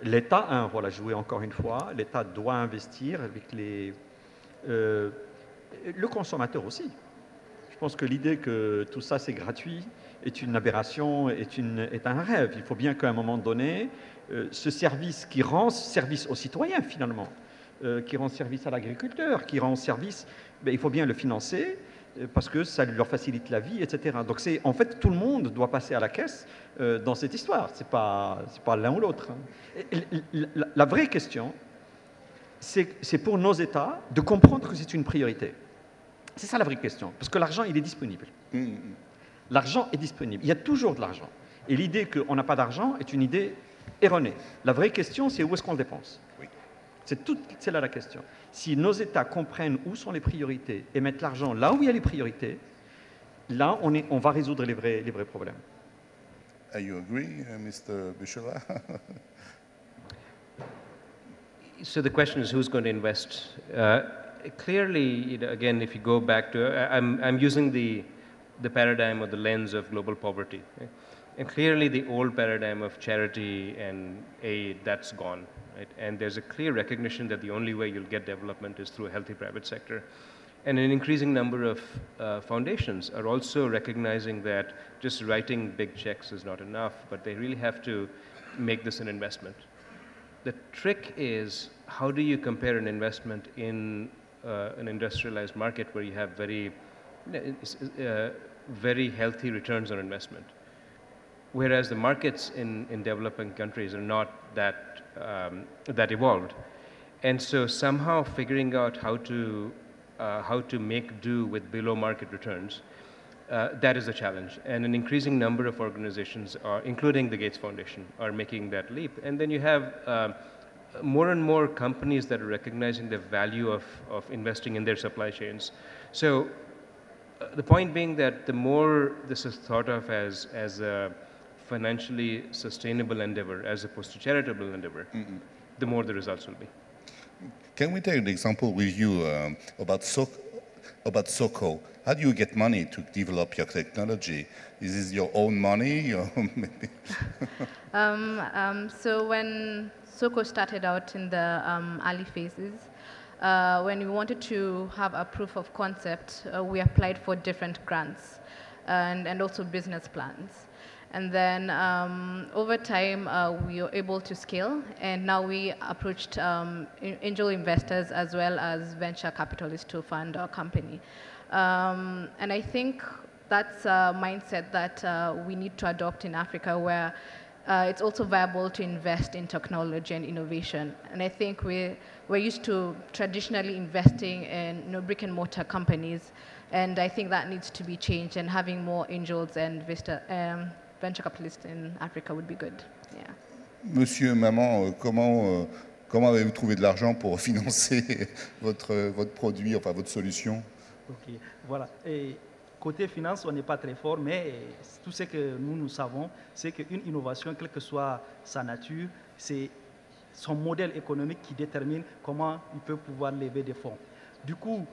L'État a un rôle à jouer, encore une fois. L'État doit investir avec le consommateur aussi. Je pense que l'idée que tout ça c'est gratuit est une aberration, est un rêve. Il faut bien qu'à un moment donné, ce service qui rend service aux citoyens finalement, qui rend service à l'agriculteur, qui rend service, il faut bien le financer parce que ça leur facilite la vie, etc. Donc en fait, tout le monde doit passer à la caisse dans cette histoire. C'est pas l'un ou l'autre. La vraie question, c'est pour nos États de comprendre que c'est une priorité. C'est ça la vraie question, parce que l'argent, il est disponible. L'argent est disponible, il y a toujours de l'argent. Et l'idée qu'on n'a pas d'argent est une idée erronée. La vraie question, c'est où est-ce qu'on le dépense. Oui. C'est là la question. Si nos États comprennent où sont les priorités et mettent l'argent là où il y a les priorités, là, on va résoudre les vrais problèmes. Do you agree, Mr. Buchela? So the question is, who's going to invest? Clearly, again, if you go back to, I'm using the paradigm or the lens of global poverty. Right? And clearly the old paradigm of charity and aid, that's gone. Right? And there's a clear recognition that the only way you'll get development is through a healthy private sector. And an increasing number of foundations are also recognizing that just writing big checks is not enough, but they really have to make this an investment. The trick is, how do you compare an investment in an industrialized market where you have very healthy returns on investment, whereas the markets in developing countries are not that evolved. And so somehow figuring out how to make do with below market returns, that is a challenge. And an increasing number of organizations, including the Gates Foundation, are making that leap. And then you have more and more companies that are recognizing the value of investing in their supply chains. So the point being that the more this is thought of as a financially sustainable endeavor as opposed to charitable endeavor, the more the results will be. Can we take an example with you about SOCO? How do you get money to develop your technology? Is this your own money? Or maybe So when SOCO started out in the early phases, when we wanted to have a proof of concept, we applied for different grants and also business plans. And then over time, we were able to scale, and now we approached angel investors as well as venture capitalists to fund our company. And I think that's a mindset that we need to adopt in Africa, where it's also viable to invest in technology and innovation. And I think we're used to traditionally investing in brick and mortar companies, and I think that needs to be changed, and having more angels and venture capitalists in Africa would be good. Yeah. Monsieur, maman, comment avez-vous trouvé de l'argent pour financer votre produit, enfin votre solution? Ok, voilà. Et côté finance, on n'est pas très fort, mais tout ce que nous savons, c'est qu'une innovation, quelle que soit sa nature, c'est son modèle économique qui détermine comment il peut pouvoir lever des fonds. Du coup,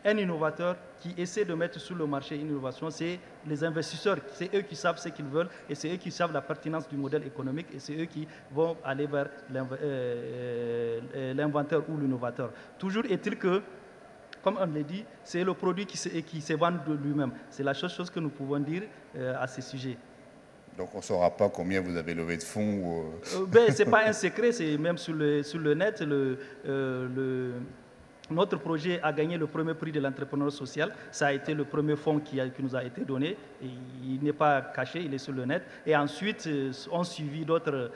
un innovateur qui essaie de mettre sur le marché une innovation, c'est les investisseurs, c'est eux qui savent ce qu'ils veulent et c'est eux qui savent la pertinence du modèle économique et c'est eux qui vont aller vers l'inventeur ou l'innovateur. Toujours est-il que, comme on l'a dit, c'est le produit qui se vend de lui-même. C'est la chose que nous pouvons dire à ce sujet. Donc on ne saura pas combien vous avez levé de fonds Ce n'est pas un secret, c'est même sur le net. Notre projet a gagné le premier prix de l'entrepreneur social. Ça a été le premier fonds qui nous a été donné. Et il n'est pas caché, il est sur le net. Et ensuite, on suivi d'autres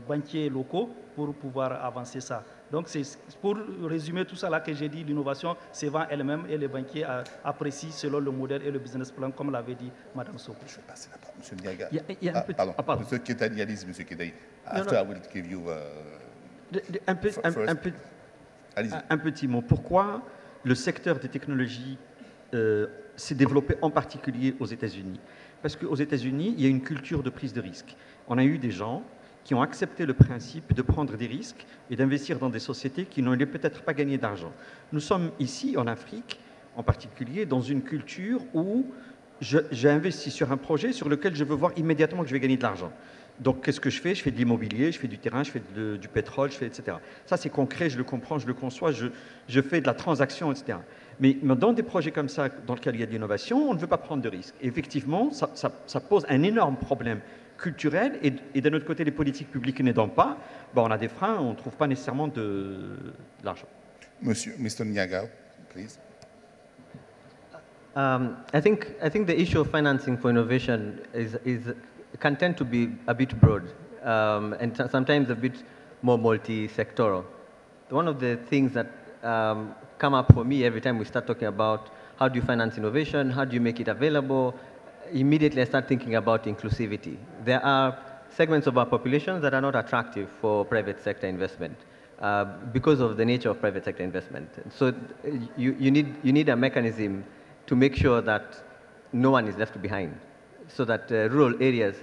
banquiers locaux pour pouvoir avancer ça. Donc, c'est pour résumer tout ça là que j'ai dit, l'innovation se vend elle-même et les banquiers apprécient selon le modèle et le business plan, comme l'avait dit Mme Soko. Je vais passer la parole, M. Ndiaga. Il y a un petit... Pardon. Monsieur Ketani, allez-y, M. Ketani. After I will give you... Un petit mot. Pourquoi le secteur des technologies s'est développé en particulier aux États-Unis? Parce qu'aux États-Unis, il y a une culture de prise de risque. On a eu des gens qui ont accepté le principe de prendre des risques et d'investir dans des sociétés qui n'auraient peut-être pas gagné d'argent. Nous sommes ici, en Afrique, en particulier, dans une culture où j'ai investi sur un projet sur lequel je veux voir immédiatement que je vais gagner de l'argent. Donc, qu'est-ce que je fais? Je fais de l'immobilier, je fais du terrain, je fais du pétrole, etc. Ça, c'est concret, je le comprends, je le conçois, je fais de la transaction, etc. Mais dans des projets comme ça, dans lesquels il y a de l'innovation, on ne veut pas prendre de risques. Et effectivement, ça pose un énorme problème culturel. Et d'un autre côté, les politiques publiques n'aidant pas, on a des freins, on ne trouve pas nécessairement de l'argent. Monsieur, Mr. Ndiaga, please. I think the issue of financing for innovation can tend to be a bit broad and sometimes a bit more multi-sectoral. One of the things that come up for me every time we start talking about how do you finance innovation, how do you make it available, immediately I start thinking about inclusivity. There are segments of our population that are not attractive for private sector investment because of the nature of private sector investment. So you need a mechanism to make sure that no one is left behind, so that rural areas,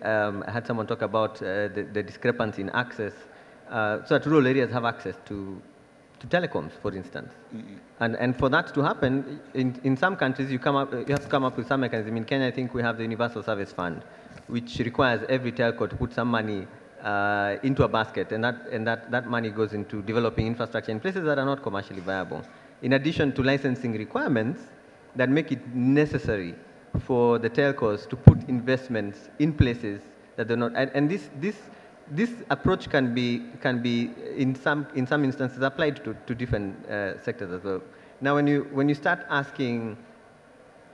I had someone talk about the discrepancy in access, so that rural areas have access to telecoms, for instance. Mm-hmm. And for that to happen, in some countries, you have to come up with some mechanism. In Kenya, I think we have the Universal Service Fund, which requires every telco to put some money into a basket, and that money goes into developing infrastructure in places that are not commercially viable. In addition to licensing requirements that make it necessary for the telcos to put investments in places that they're not, and this approach can be in some instances applied to different sectors as well. Now, when you start asking,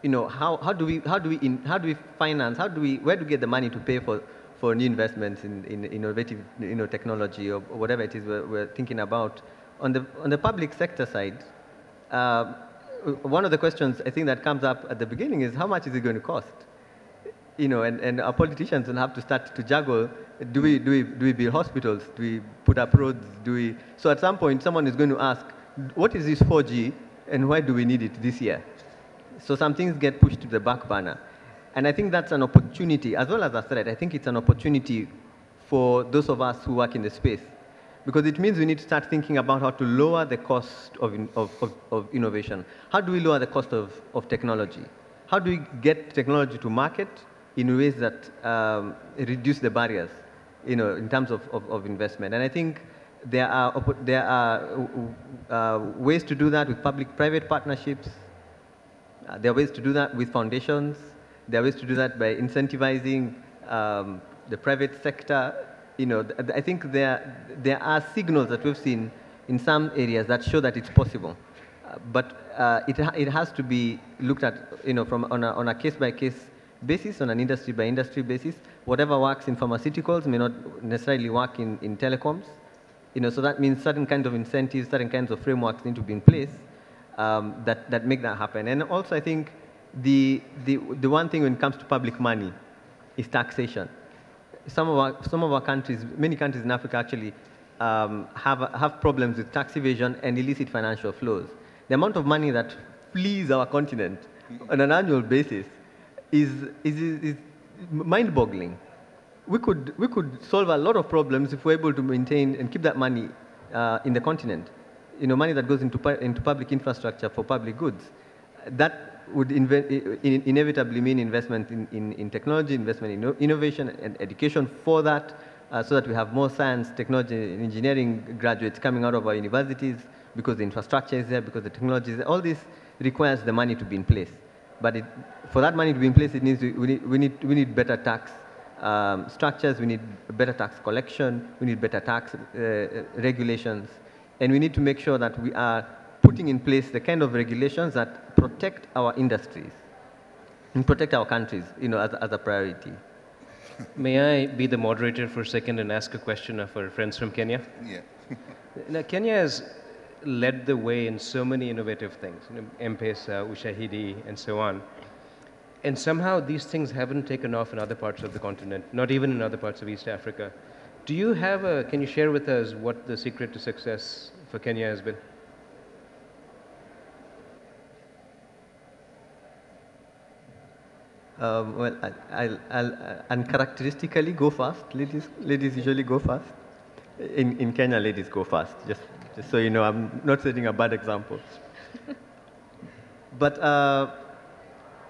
how do we finance? Where do we get the money to pay for for new investments in innovative technology or whatever it is we're thinking about. On the public sector side, one of the questions I think that comes up at the beginning is how much is it going to cost? And our politicians will have to start to juggle. Do we build hospitals? Do we put up roads? So at some point, someone is going to ask, what is this 4G and why do we need it this year? So some things get pushed to the back burner. And I think that's an opportunity, as well as a threat. I think it's an opportunity for those of us who work in the space, because it means we need to start thinking about how to lower the cost of innovation. How do we lower the cost of technology? How do we get technology to market in ways that reduce the barriers, in terms of investment? And I think there are ways to do that with public-private partnerships. There are ways to do that with foundations. There are ways to do that by incentivizing the private sector. I think there are signals that we've seen in some areas that show that it's possible. But it has to be looked at, on a case-by-case basis, on an industry-by-industry basis. Whatever works in pharmaceuticals may not necessarily work in telecoms. So that means certain kinds of incentives, certain kinds of frameworks need to be in place that make that happen. And also, I think the one thing when it comes to public money is taxation. Some of our countries, many countries in Africa actually have problems with tax evasion and illicit financial flows. The amount of money that flees our continent on an annual basis is mind-boggling. We could solve a lot of problems if we're able to maintain and keep that money in the continent. Money that goes into public infrastructure for public goods. That would inevitably mean investment in technology, investment in innovation and education for that, so that we have more science, technology, and engineering graduates coming out of our universities, because the infrastructure is there, because the technology is there. All this requires the money to be in place. But for that money to be in place, we need better tax structures, we need better tax collection, we need better tax regulations, and we need to make sure that we are putting in place the kind of regulations that protect our industries and protect our countries, as a priority. May I be the moderator for a second and ask a question of our friends from Kenya? Yeah. Now, Kenya has led the way in so many innovative things, M-Pesa, Ushahidi, and so on. And somehow these things haven't taken off in other parts of the continent, not even in other parts of East Africa. Can you share with us what the secret to success for Kenya has been? Well, I'll uncharacteristically go fast. Ladies usually go fast. In Kenya, ladies go fast. Just so you know, I'm not setting a bad example. But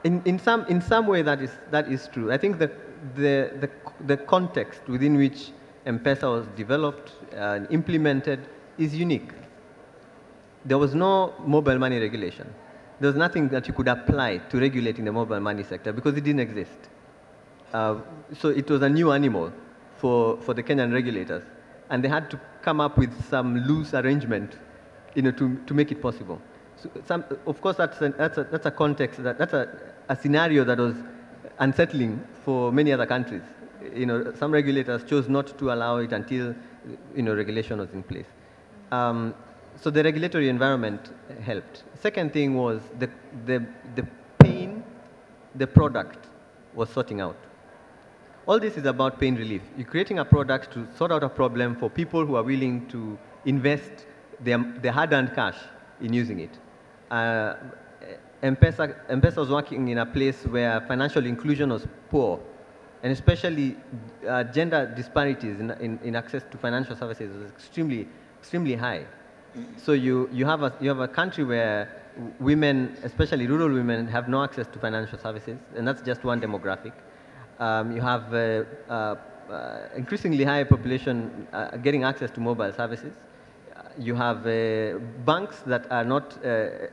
in some way, that is true. I think the context within which M-Pesa was developed and implemented is unique. There was no mobile money regulation. There was nothing that you could apply to regulating the mobile money sector because it didn't exist. So it was a new animal for the Kenyan regulators, and they had to come up with some loose arrangement, to make it possible. So of course, that's a context, that's a scenario that was unsettling for many other countries. Some regulators chose not to allow it until regulation was in place. So the regulatory environment helped. Second thing was the pain the product was sorting out. All this is about pain relief. You're creating a product to sort out a problem for people who are willing to invest their hard-earned cash in using it. M-Pesa was working in a place where financial inclusion was poor, and especially gender disparities in access to financial services was extremely high. So you have a country where women, especially rural women, have no access to financial services, and that's just one demographic. You have increasingly high population getting access to mobile services. You have banks that are not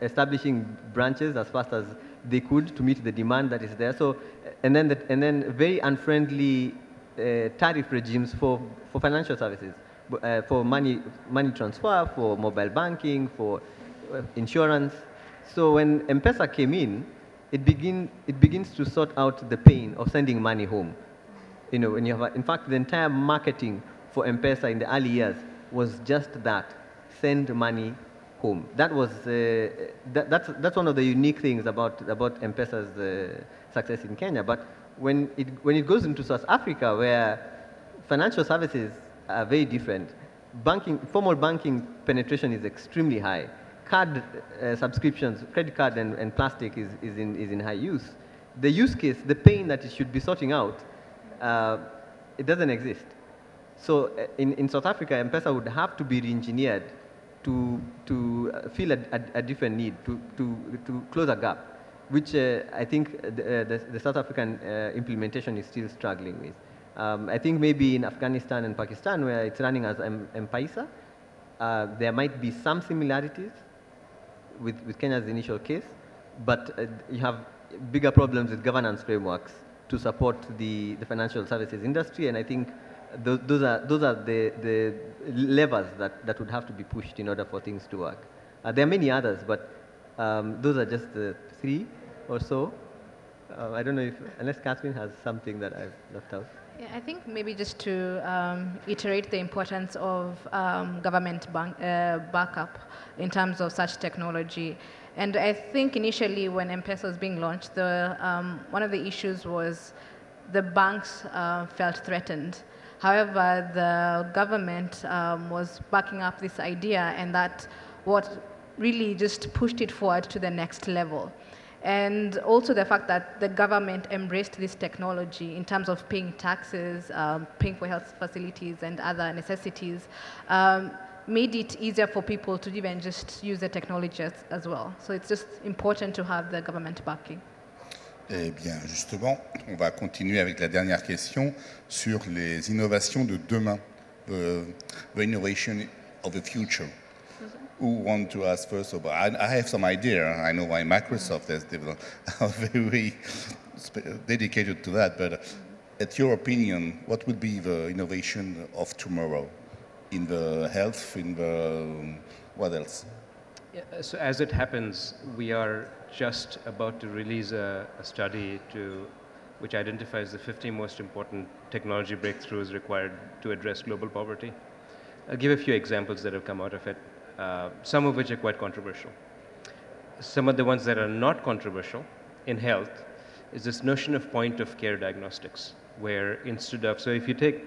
establishing branches as fast as they could to meet the demand that is there. So, and then very unfriendly tariff regimes for financial services. For money transfer, for mobile banking, for insurance. So when M-Pesa came in, it begins to sort out the pain of sending money home. You know, when you have, in fact, the entire marketing for M-Pesa in the early years was just that, send money home. That was, that's one of the unique things about M-Pesa's success in Kenya. But when it goes into South Africa, where financial services are very different, formal banking penetration is extremely high. Card subscriptions, credit card and plastic is in high use. The use case, the pain that it should be sorting out, it doesn't exist. So in South Africa, M-Pesa would have to be re-engineered to fill a different need, to close a gap, which I think the South African implementation is still struggling with. I think maybe in Afghanistan and Pakistan, where it's running as M-Pesa, there might be some similarities with Kenya's initial case, but you have bigger problems with governance frameworks to support the financial services industry, and I think those are the levers that would have to be pushed in order for things to work. There are many others, but those are just the 3 or so. I don't know if, unless Catherine has something that I've left out. Yeah, I think maybe just to iterate the importance of government backup in terms of such technology. And I think initially when M-Pesa was being launched, one of the issues was the banks felt threatened. However, the government was backing up this idea, and that what really just pushed it forward to the next level. And also the fact that the government embraced this technology in terms of paying taxes, paying for health facilities and other necessities, made it easier for people to even just use the technology as well. So it's just important to have the government backing. Eh bien, justement, on va continuer avec la dernière question sur les innovations de demain, the innovation of the future. Who want to ask first about? I have some idea. I know why Microsoft has developed, are very dedicated to that. But at your opinion, what would be the innovation of tomorrow in the health, in the what else? Yeah, so as it happens, we are just about to release a study which identifies the 50 most important technology breakthroughs required to address global poverty. I'll give a few examples that have come out of it. Some of which are quite controversial. Some of the ones that are not controversial in health is this notion of point-of-care diagnostics, where instead of, so if you take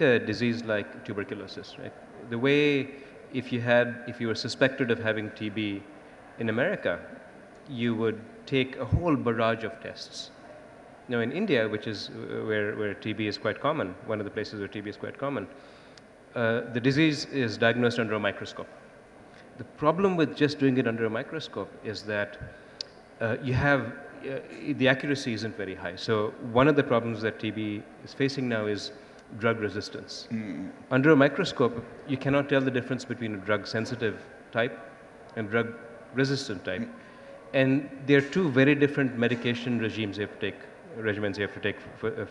a disease like tuberculosis, right? The way if you were suspected of having TB in America, you would take a whole barrage of tests. Now in India, which is where TB is quite common, one of the places where TB is quite common, the disease is diagnosed under a microscope. The problem with just doing it under a microscope is that the accuracy isn't very high. So one of the problems that TB is facing now is drug resistance. Under a microscope, you cannot tell the difference between a drug-sensitive type and drug-resistant type. And there are 2 very different medication regimens you have to take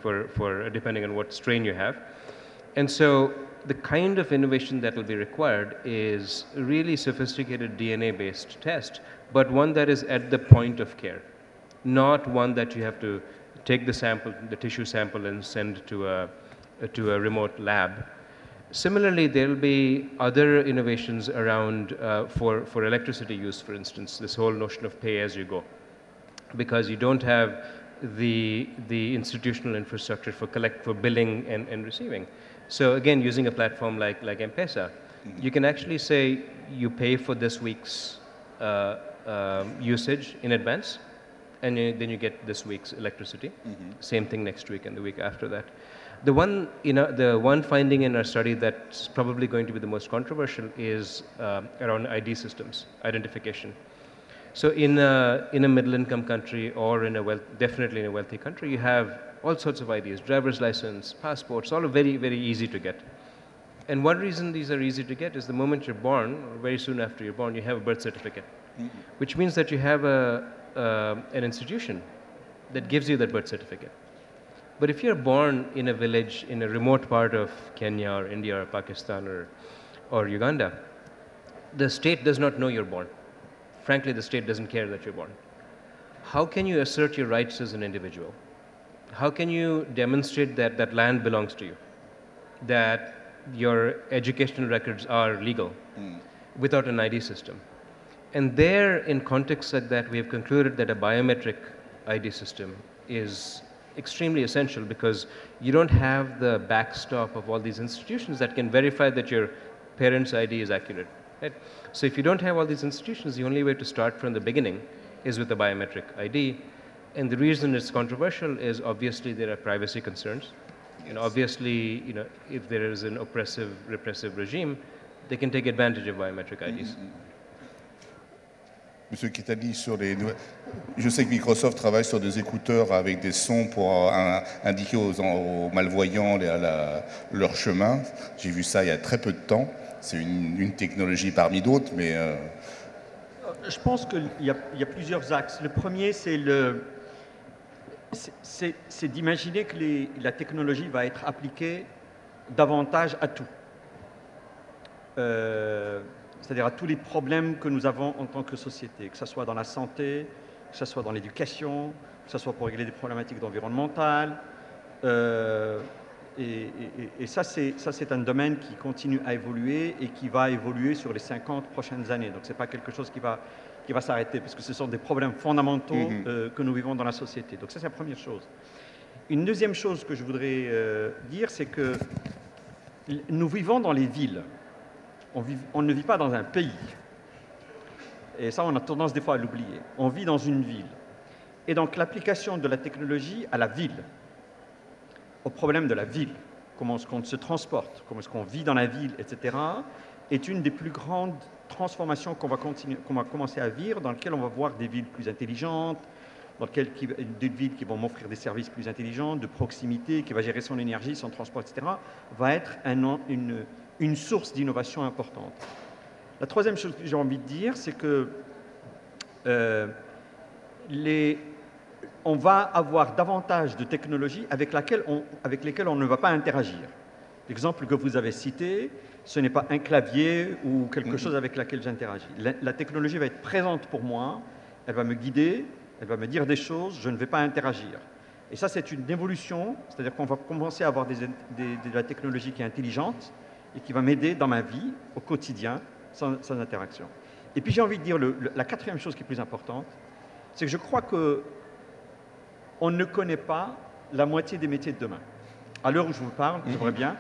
for depending on what strain you have. And so the kind of innovation that will be required is a really sophisticated DNA-based test, but one that is at the point of care, not one that you have to take the sample, the tissue sample, and send to a remote lab. Similarly, there will be other innovations around for electricity use, for instance, this whole notion of pay-as-you-go, because you don't have the institutional infrastructure for billing and receiving. So again, using a platform like M-Pesa, you can actually say you pay for this week's usage in advance, and then you get this week's electricity. Same thing next week and the week after that. The one finding in our study that's probably going to be the most controversial is around ID systems, identification. So in a middle-income country or definitely in a wealthy country, you have all sorts of IDs, driver's license, passports, all are very, very easy to get. And one reason these are easy to get is the moment you're born, or very soon after you're born, you have a birth certificate, which means that you have an institution that gives you that birth certificate. But if you're born in a village in a remote part of Kenya or India or Pakistan or Uganda, the state does not know you're born. Frankly, the state doesn't care that you're born. How can you assert your rights as an individual? how can you demonstrate that that land belongs to you, that your educational records are legal without an ID system? And there, in contexts like that, we have concluded that a biometric ID system is extremely essential because you don't have the backstop of all these institutions that can verify that your parent's ID is accurate. Right? So if you don't have all these institutions, the only way to start from the beginning is with a biometric ID. And the reason it's controversial is obviously there are privacy concerns. Yes. And obviously, if there is an oppressive, repressive regime, they can take advantage of biometric IDs. Monsieur Kitali, je sais que Microsoft travaille sur des écouteurs avec des sons pour indiquer aux malvoyants leur chemin. J'ai vu ça il y a très peu de temps. C'est une technologie parmi d'autres, mais... Je pense qu'il y a plusieurs axes. Le premier, c'est d'imaginer que la technologie va être appliquée davantage à tout. C'est-à-dire à tous les problèmes que nous avons en tant que société, que ce soit dans la santé, que ce soit dans l'éducation, que ce soit pour régler des problématiques environnementales. Et ça, c'est un domaine qui continue à évoluer et qui va évoluer sur les 50 prochaines années. Donc, ce n'est pas quelque chose qui va s'arrêter, parce que ce sont des problèmes fondamentaux que nous vivons dans la société. Donc, ça, c'est la première chose. Une deuxième chose que je voudrais dire, c'est que nous vivons dans les villes. On ne vit pas dans un pays. Et ça, on a tendance des fois à l'oublier. On vit dans une ville. Et donc, l'application de la technologie à la ville, au problème de la ville, comment est-ce qu'on se transporte, comment est-ce qu'on vit dans la ville, etc., est une des plus grandes transformations qu'on va commencer à vivre, dans lesquelles on va voir des villes plus intelligentes, des villes qui vont m'offrir des services plus intelligents, de proximité, qui va gérer son énergie, son transport, etc., va être une source d'innovation importante. La troisième chose que j'ai envie de dire, c'est que on va avoir davantage de technologies avec lesquelles on ne va pas interagir. L'exemple que vous avez cité, ce n'est pas un clavier ou quelque chose avec laquelle j'interagis. La technologie va être présente pour moi, elle va me guider, elle va me dire des choses, je ne vais pas interagir. Et ça, c'est une évolution, c'est-à-dire qu'on va commencer à avoir de la technologie qui est intelligente et qui va m'aider dans ma vie, au quotidien, sans interaction. Et puis j'ai envie de dire, la quatrième chose qui est plus importante, c'est que je crois qu'on ne connaît pas la moitié des métiers de demain. À l'heure où je vous parle, j'aimerais bien,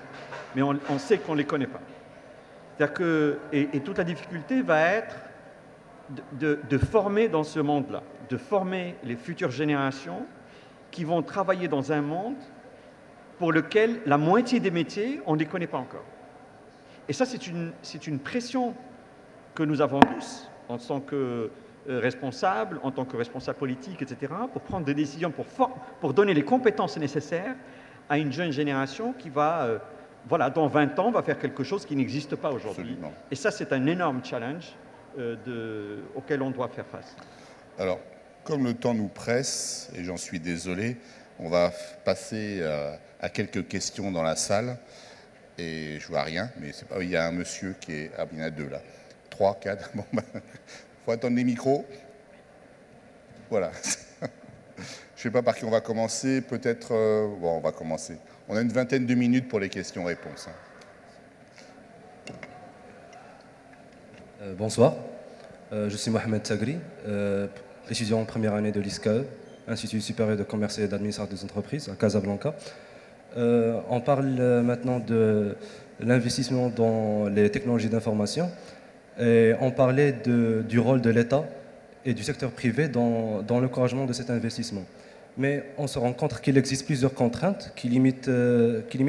mais on sait qu'on ne les connaît pas. C'est-à-dire que, et toute la difficulté va être de former dans ce monde-là, de former les futures générations qui vont travailler dans un monde pour lequel la moitié des métiers, on ne les connaît pas encore. Et ça, c'est une pression que nous avons tous, en tant que responsables, en tant que responsables politiques, etc., pour prendre des décisions, pour donner les compétences nécessaires à une jeune génération qui va, voilà, dans 20 ans, va faire quelque chose qui n'existe pas aujourd'hui. Et ça, c'est un énorme challenge auquel on doit faire face. Alors, comme le temps nous presse, et j'en suis désolé, on va passer à quelques questions dans la salle. Et je vois rien, mais c'est pas. Il y a un monsieur qui est. Ah, il y en a deux là. 3, 4. Bon, faut attendre les micros. Voilà. Je ne sais pas par qui on va commencer. Peut-être. Bon, on va commencer. On a une vingtaine de minutes pour les questions-réponses. Bonsoir. Je suis Mohamed Sagri, étudiant en première année de l'ISCAE, Institut supérieur de commerce et d'administration des entreprises à Casablanca. On parle maintenant de l'investissement dans les technologies d'information et on parlait du rôle de l'État et du secteur privé dans l'encouragement de cet investissement. Mais on se rend compte qu'il existe plusieurs contraintes qui limitent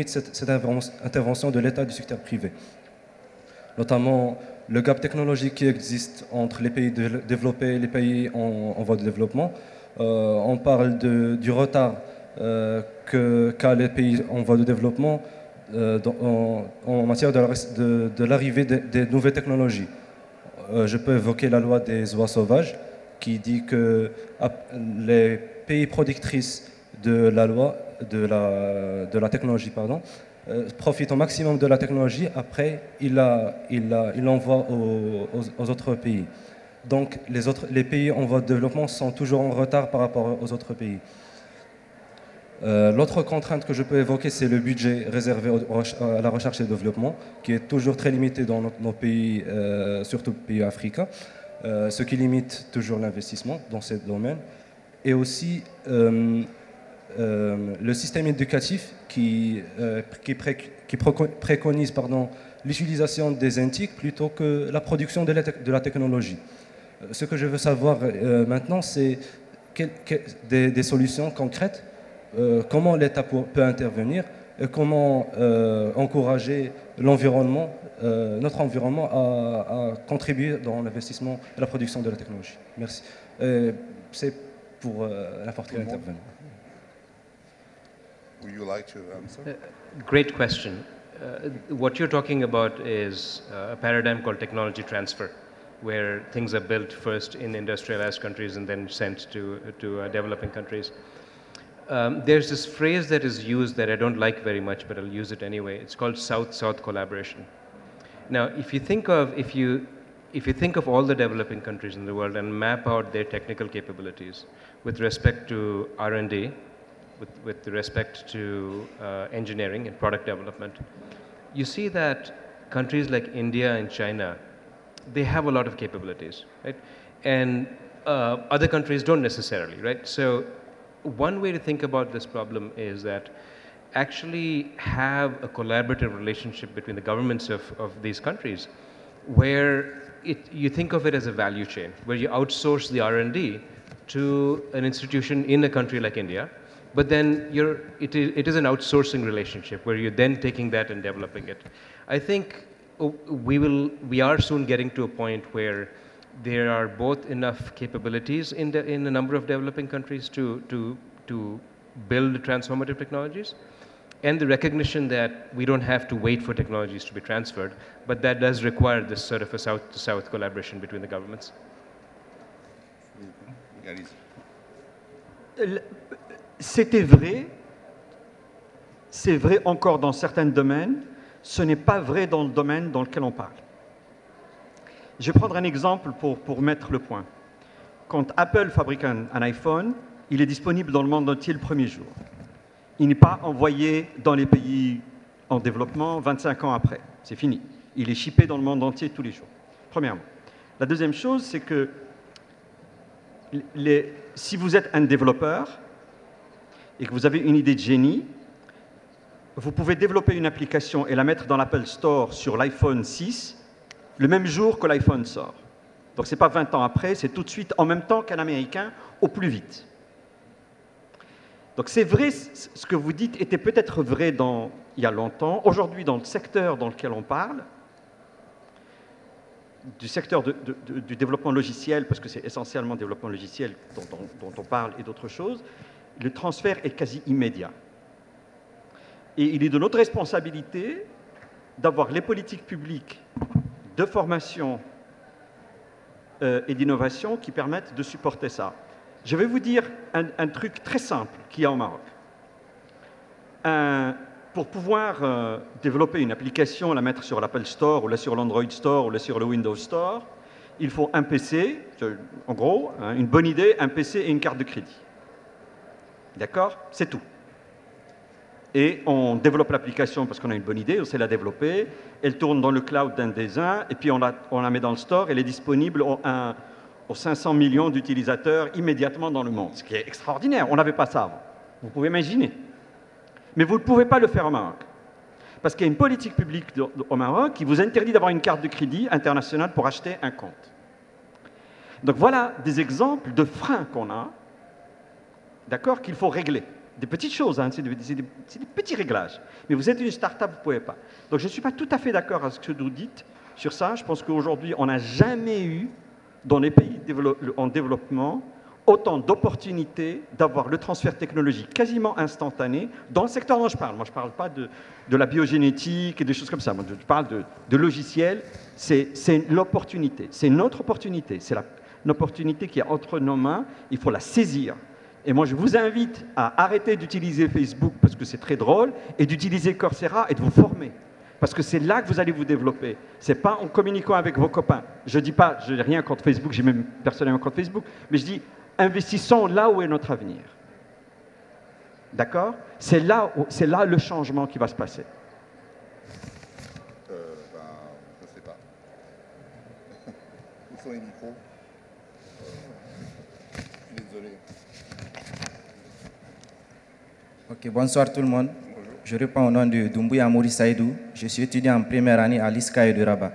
cette intervention de l'État et du secteur privé. Notamment le gap technologique qui existe entre les pays développés et les pays en voie de développement. On parle du retard qu'a les pays en voie de développement en matière de l'arrivée des nouvelles technologies. Je peux évoquer la loi des oies sauvages qui dit que les pays productrices de la technologie, profitent au maximum de la technologie, après il l'envoie aux autres pays. Donc les pays en voie de développement sont toujours en retard par rapport aux autres pays. L'autre contrainte que je peux évoquer, c'est le budget réservé à la recherche et développement, qui est toujours très limité dans nos pays, surtout pays africains, ce qui limite toujours l'investissement dans ce domaine. Et aussi le système éducatif qui préconise l'utilisation des NTIC plutôt que la production de la technologie. Ce que je veux savoir maintenant, c'est des solutions concrètes, comment l'État peut intervenir et comment encourager l'environnement, notre environnement à contribuer dans l'investissement et la production de la technologie. Merci. C'est pour n'importe quel intervenant. Would you like to answer? Great question. What you're talking about is a paradigm called technology transfer, where things are built first in industrialized countries and then sent to developing countries. There's this phrase that is used that I don't like very much, but I'll use it anyway. It's called South-South collaboration. Now, if you think of all the developing countries in the world and map out their technical capabilities with respect to R&D, with respect to engineering and product development, you see that countries like India and China, they have a lot of capabilities, right? And other countries don't necessarily, right? So one way to think about this problem is that actually have a collaborative relationship between the governments of these countries, where you think of it as a value chain, where you outsource the R&D to an institution in a country like India, but then it is an outsourcing relationship where you're then taking that and developing it. I think we are soon getting to a point where there are both enough capabilities in a number of developing countries to build transformative technologies, and the recognition that we don't have to wait for technologies to be transferred, but that does require this sort of a South-to-South collaboration between the governments. C'était vrai, c'est vrai encore dans certains domaines, ce n'est pas vrai dans le domaine dans lequel on parle. Je vais prendre un exemple pour mettre le point. Quand Apple fabrique un iPhone, il est disponible dans le monde entier le premier jour. Il n'est pas envoyé dans les pays en développement 25 ans après. C'est fini. Il est shippé dans le monde entier tous les jours. Premièrement. La deuxième chose, c'est que si vous êtes un développeur et que vous avez une idée de génie, vous pouvez développer une application et la mettre dans l'Apple Store sur l'iPhone 6 le même jour que l'iPhone sort. Donc ce n'est pas 20 ans après, c'est tout de suite en même temps qu'un Américain, au plus vite. Donc c'est vrai, ce que vous dites était peut-être vrai il y a longtemps. Aujourd'hui, dans le secteur dans lequel on parle, du secteur du développement logiciel, parce que c'est essentiellement développement logiciel dont on parle et d'autres choses, le transfert est quasi immédiat. Et il est de notre responsabilité d'avoir les politiques publiques de formation et d'innovation qui permettent de supporter ça. Je vais vous dire un truc très simple qu'il y a au Maroc. Pour pouvoir développer une application, la mettre sur l'Apple Store, ou là sur l'Android Store, ou là sur le Windows Store, il faut un PC, en gros, une bonne idée, un PC et une carte de crédit. D'accord? C'est tout. Et on développe l'application parce qu'on a une bonne idée, on sait la développer, elle tourne dans le cloud d'un des uns, et puis on la met dans le store, elle est disponible aux 500 millions d'utilisateurs immédiatement dans le monde, ce qui est extraordinaire, on n'avait pas ça avant. Vous pouvez imaginer. Mais vous ne pouvez pas le faire au Maroc. Parce qu'il y a une politique publique au Maroc qui vous interdit d'avoir une carte de crédit internationale pour acheter un compte. Donc voilà des exemples de freins qu'on a, d'accord, qu'il faut régler. Des petites choses, hein, c'est des petits réglages. Mais vous êtes une start-up, vous ne pouvez pas. Donc je ne suis pas tout à fait d'accord avec ce que vous dites sur ça. Je pense qu'aujourd'hui, on n'a jamais eu, dans les pays en développement, autant d'opportunités d'avoir le transfert technologique quasiment instantané dans le secteur dont je parle. Moi, je ne parle pas de la biogénétique et des choses comme ça. Moi, je parle de logiciels. C'est l'opportunité. C'est notre opportunité. C'est l'opportunité qui est entre nos mains. Il faut la saisir. Et moi, je vous invite à arrêter d'utiliser Facebook parce que c'est très drôle et d'utiliser Coursera et de vous former. Parce que c'est là que vous allez vous développer. Ce n'est pas en communiquant avec vos copains. Je ne dis pas, je n'ai rien contre Facebook, j'ai même personnellement contre Facebook, mais je dis, investissons là où est notre avenir. D'accord? C'est là le changement qui va se passer. Je ne sais pas. Où sont les micros? Je suis désolé. Ok, bonsoir tout le monde. Bonjour. Je réponds au nom de Doumbouya Maurice Saïdou. Je suis étudiant en première année à l'ISCAE de Rabat.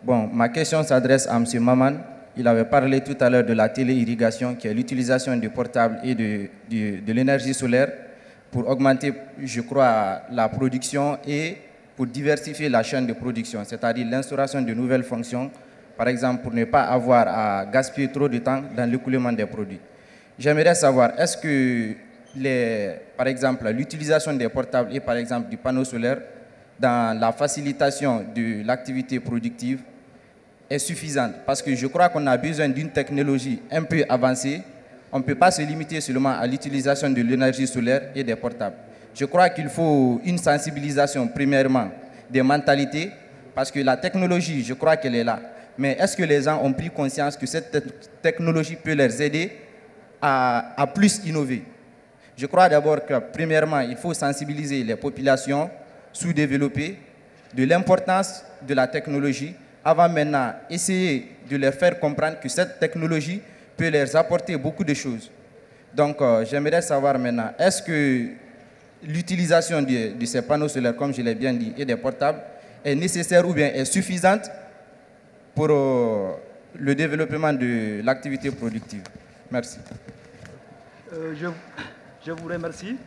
Bon, ma question s'adresse à M. Maman. Il avait parlé tout à l'heure de la téléirrigation, qui est l'utilisation du portable et de l'énergie solaire pour augmenter, je crois, la production et pour diversifier la chaîne de production, c'est-à-dire l'instauration de nouvelles fonctions, par exemple pour ne pas avoir à gaspiller trop de temps dans l'écoulement des produits. J'aimerais savoir, est-ce que, par exemple, l'utilisation des portables et par exemple du panneau solaire dans la facilitation de l'activité productive est suffisante, parce que je crois qu'on a besoin d'une technologie un peu avancée. On ne peut pas se limiter seulement à l'utilisation de l'énergie solaire et des portables. Je crois qu'il faut une sensibilisation, premièrement, des mentalités, parce que la technologie, je crois qu'elle est là. Mais est-ce que les gens ont pris conscience que cette technologie peut les aider à plus innover? Je crois d'abord que, premièrement, il faut sensibiliser les populations sous-développées de l'importance de la technologie, avant maintenant essayer de leur faire comprendre que cette technologie peut leur apporter beaucoup de choses. Donc, j'aimerais savoir maintenant, est-ce que l'utilisation de ces panneaux solaires, comme je l'ai bien dit, et des portables, est nécessaire ou bien est suffisante pour le développement de l'activité productive? Merci. Je vous remercie.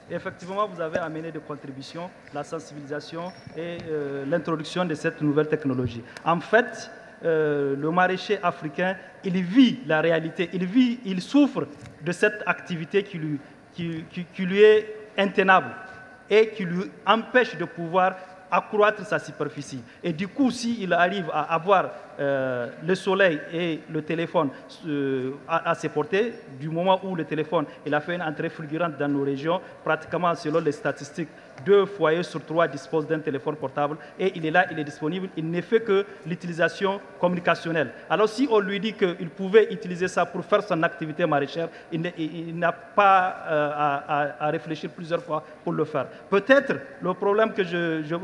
Effectivement, vous avez amené des contributions, la sensibilisation et l'introduction de cette nouvelle technologie. En fait, le maraîcher africain, il vit la réalité, il souffre de cette activité qui lui est intenable et qui lui empêche de pouvoir accroître sa superficie. Et du coup, s'il arrive à avoir le soleil et le téléphone à ses portées, du moment où le téléphone il a fait une entrée fulgurante dans nos régions, pratiquement selon les statistiques, 2 foyers sur 3 disposent d'un téléphone portable et il est là, il est disponible, il ne fait que l'utilisation communicationnelle. Alors si on lui dit qu'il pouvait utiliser ça pour faire son activité maraîchère, il n'a pas à réfléchir plusieurs fois pour le faire. Peut-être le problème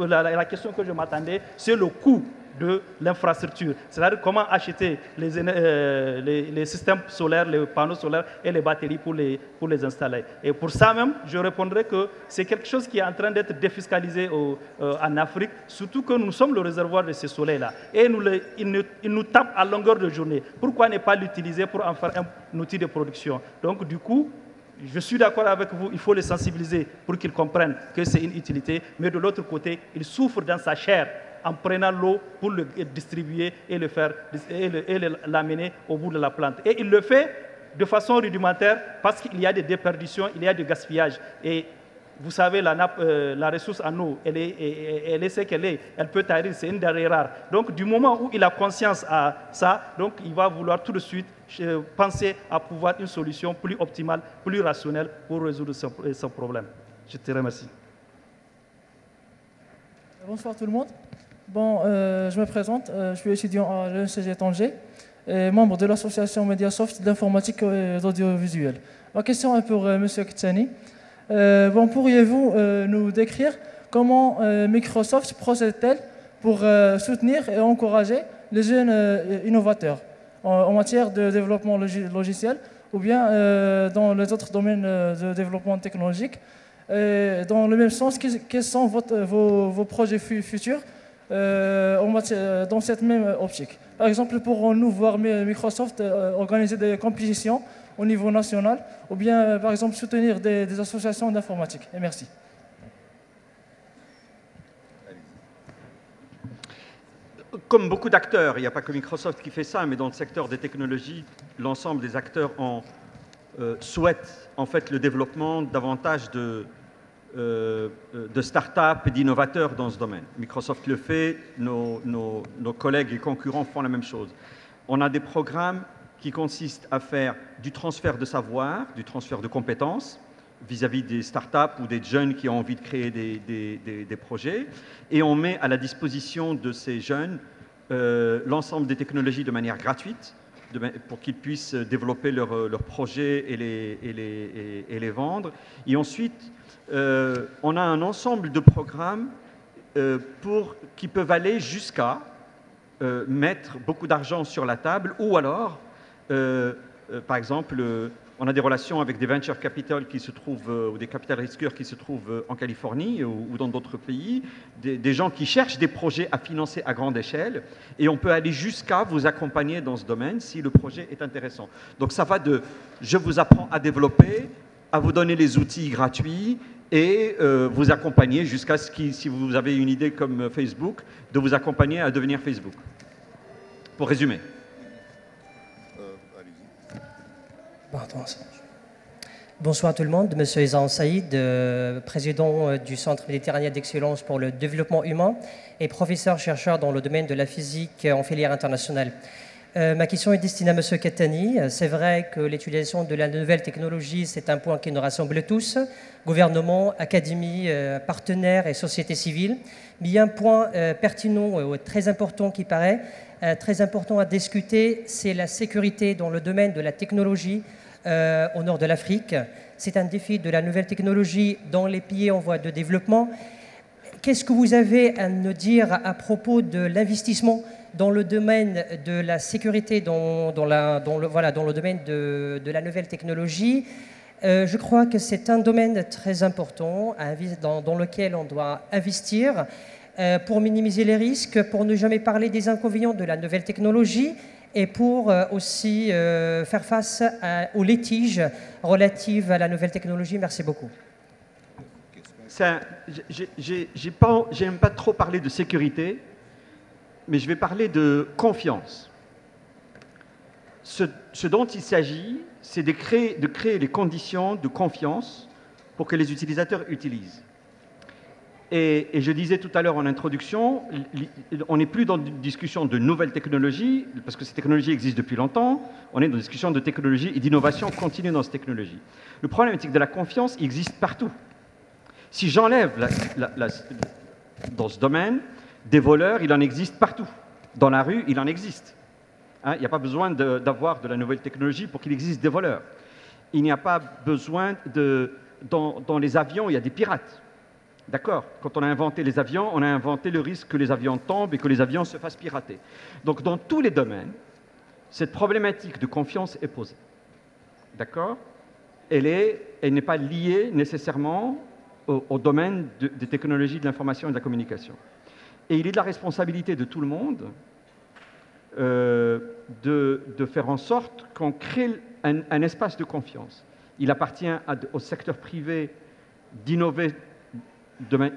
la question que je m'attendais, c'est le coût de l'infrastructure, c'est-à-dire comment acheter les systèmes solaires, les panneaux solaires et les batteries pour les installer. Et pour ça même, je répondrai que c'est quelque chose qui est en train d'être défiscalisé en Afrique, surtout que nous sommes le réservoir de ces soleils-là. Et ils nous tapent à longueur de journée. Pourquoi ne pas l'utiliser pour en faire un outil de production? Donc du coup, je suis d'accord avec vous, il faut les sensibiliser pour qu'ils comprennent que c'est une utilité, mais de l'autre côté, ils souffrent dans sa chair en prenant l'eau pour le distribuer et l'amener au bout de la plante. Et il le fait de façon rudimentaire parce qu'il y a des déperditions, il y a du gaspillage. Et vous savez, la ressource en eau, elle est ce qu'elle est, elle peut tarir, c'est une denrée rare. Donc du moment où il a conscience à ça, donc il va vouloir tout de suite penser à pouvoir une solution plus optimale, plus rationnelle pour résoudre son problème. Je te remercie. Bonsoir tout le monde. Bon, je me présente, je suis étudiant à l'ECG Tanger et membre de l'association Mediasoft d'informatique et d'audiovisuel. Ma question est pour M. Kitsani. Bon, pourriez-vous nous décrire comment Microsoft procède-t-elle pour soutenir et encourager les jeunes innovateurs en matière de développement logiciel ou bien dans les autres domaines de développement technologique? Et dans le même sens, quels sont vos projets futurs dans cette même optique? Par exemple, pourrons-nous voir Microsoft organiser des compétitions au niveau national ou bien, par exemple, soutenir des associations d'informatique? Et merci. Comme beaucoup d'acteurs, il n'y a pas que Microsoft qui fait ça, mais dans le secteur des technologies, l'ensemble des acteurs souhaitent en fait le développement davantage de start-up et d'innovateurs dans ce domaine. Microsoft le fait, nos collègues et concurrents font la même chose. On a des programmes qui consistent à faire du transfert de savoir, du transfert de compétences vis-à-vis des start-up ou des jeunes qui ont envie de créer des projets, et on met à la disposition de ces jeunes l'ensemble des technologies de manière gratuite pour qu'ils puissent développer leurs projets et les vendre. Et ensuite, on a un ensemble de programmes qui peuvent aller jusqu'à mettre beaucoup d'argent sur la table, ou alors, par exemple, on a des relations avec des venture capital qui se trouvent, ou des capital risqueurs qui se trouvent en Californie ou dans d'autres pays, des gens qui cherchent des projets à financer à grande échelle, et on peut aller jusqu'à vous accompagner dans ce domaine si le projet est intéressant. Donc ça va de « je vous apprends à développer » à vous donner les outils gratuits et vous accompagner jusqu'à ce que, si vous avez une idée comme Facebook, de vous accompagner à devenir Facebook. Pour résumer. Bonsoir tout le monde, Monsieur Ezan Saïd, président du Centre méditerranéen d'excellence pour le développement humain et professeur-chercheur dans le domaine de la physique en filière internationale. Ma question est destinée à Monsieur Kettani. C'est vrai que l'utilisation de la nouvelle technologie, c'est un point qui nous rassemble tous, gouvernement, académie, partenaires et société civile. Mais il y a un point pertinent, très important qui paraît, très important à discuter, c'est la sécurité dans le domaine de la technologie au nord de l'Afrique. C'est un défi de la nouvelle technologie dans les pays en voie de développement. Qu'est-ce que vous avez à nous dire à propos de l'investissement dans le domaine de la sécurité, dans le domaine de la nouvelle technologie? Je crois que c'est un domaine très important dans lequel on doit investir pour minimiser les risques, pour ne jamais parler des inconvénients de la nouvelle technologie et pour aussi faire face aux litiges relatifs à la nouvelle technologie. Merci beaucoup. J'aime pas trop parler de sécurité, mais je vais parler de confiance. Ce dont il s'agit, c'est de créer les conditions de confiance pour que les utilisateurs utilisent. Et je disais tout à l'heure en introduction, on n'est plus dans une discussion de nouvelles technologies, parce que ces technologies existent depuis longtemps, on est dans une discussion de technologie et d'innovation continue dans ces technologies. Le problème de la confiance, il existe partout. Si j'enlève dans ce domaine des voleurs, il en existe partout. Dans la rue, il en existe. Hein, il n'y a pas besoin d'avoir de la nouvelle technologie pour qu'il existe des voleurs. Il n'y a pas besoin dans les avions, il y a des pirates. D'accord? Quand on a inventé les avions, on a inventé le risque que les avions tombent et que les avions se fassent pirater. Donc, dans tous les domaines, cette problématique de confiance est posée. D'accord? Elle n'est pas liée nécessairement au domaine des technologies de l'information et de la communication. Et il est de la responsabilité de tout le monde de faire en sorte qu'on crée un espace de confiance. Il appartient au secteur privé d'innover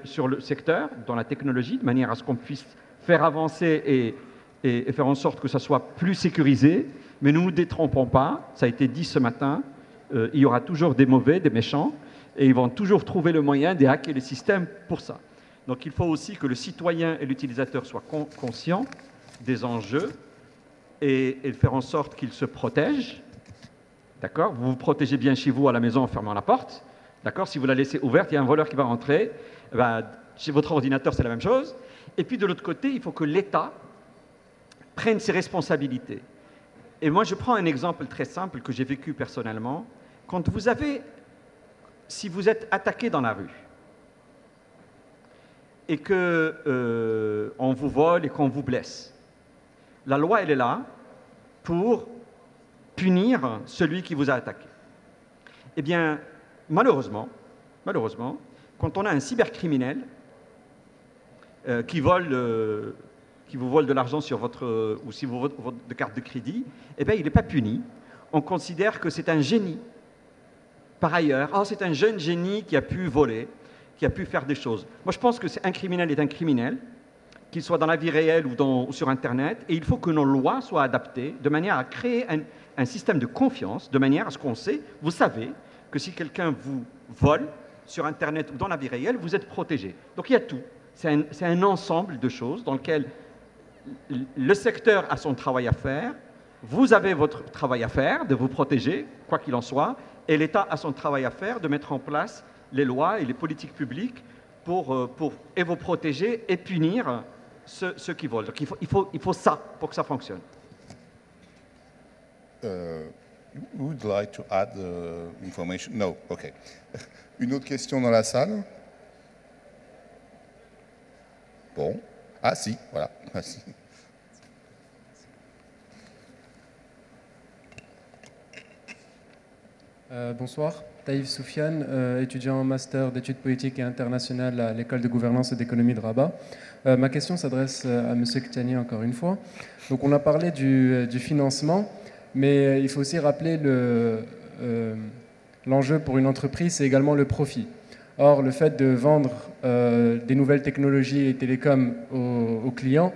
sur le secteur, dans la technologie, de manière à ce qu'on puisse faire avancer et faire en sorte que ça soit plus sécurisé. Mais ne nous détrompons pas, ça a été dit ce matin, il y aura toujours des mauvais, des méchants, et ils vont toujours trouver le moyen de hacker les systèmes pour ça. Donc il faut aussi que le citoyen et l'utilisateur soient conscients des enjeux et faire en sorte qu'ils se protègent. D'accord? Vous vous protégez bien chez vous à la maison en fermant la porte. D'accord? Si vous la laissez ouverte, il y a un voleur qui va rentrer. Chez votre ordinateur, c'est la même chose. Et puis de l'autre côté, il faut que l'État prenne ses responsabilités. Et moi, je prends un exemple très simple que j'ai vécu personnellement. Si vous êtes attaqué dans la rue et qu'on vous vole et qu'on vous blesse, la loi, elle est là pour punir celui qui vous a attaqué. Eh bien, malheureusement, quand on a un cybercriminel qui vous vole de l'argent sur ou si vous votre carte de crédit, eh bien, il n'est pas puni. On considère que c'est un génie. Par ailleurs, c'est un jeune génie qui a pu voler, qui a pu faire des choses. Moi, je pense que un criminel est un criminel, qu'il soit dans la vie réelle ou sur Internet, et il faut que nos lois soient adaptées de manière à créer un système de confiance, de manière à ce qu'on sait, vous savez, que si quelqu'un vous vole sur Internet ou dans la vie réelle, vous êtes protégé. Donc il y a tout. C'est un ensemble de choses dans lequel le secteur a son travail à faire, vous avez votre travail à faire, de vous protéger, quoi qu'il en soit, et l'État a son travail à faire, de mettre en place les lois et les politiques publiques pour vous protéger et punir ceux qui volent. Donc il faut ça pour que ça fonctionne. Who would like to add information? No, OK. Une autre question dans la salle? Bon. Ah si, voilà. Ah, si. Bonsoir, Taïf Soufiane, étudiant en master d'études politiques et internationales à l'école de gouvernance et d'économie de Rabat. Ma question s'adresse à M. Ktani encore une fois. Donc on a parlé du financement, mais il faut aussi rappeler l'enjeu pour une entreprise, c'est également le profit. Or, le fait de vendre des nouvelles technologies et télécoms aux clients,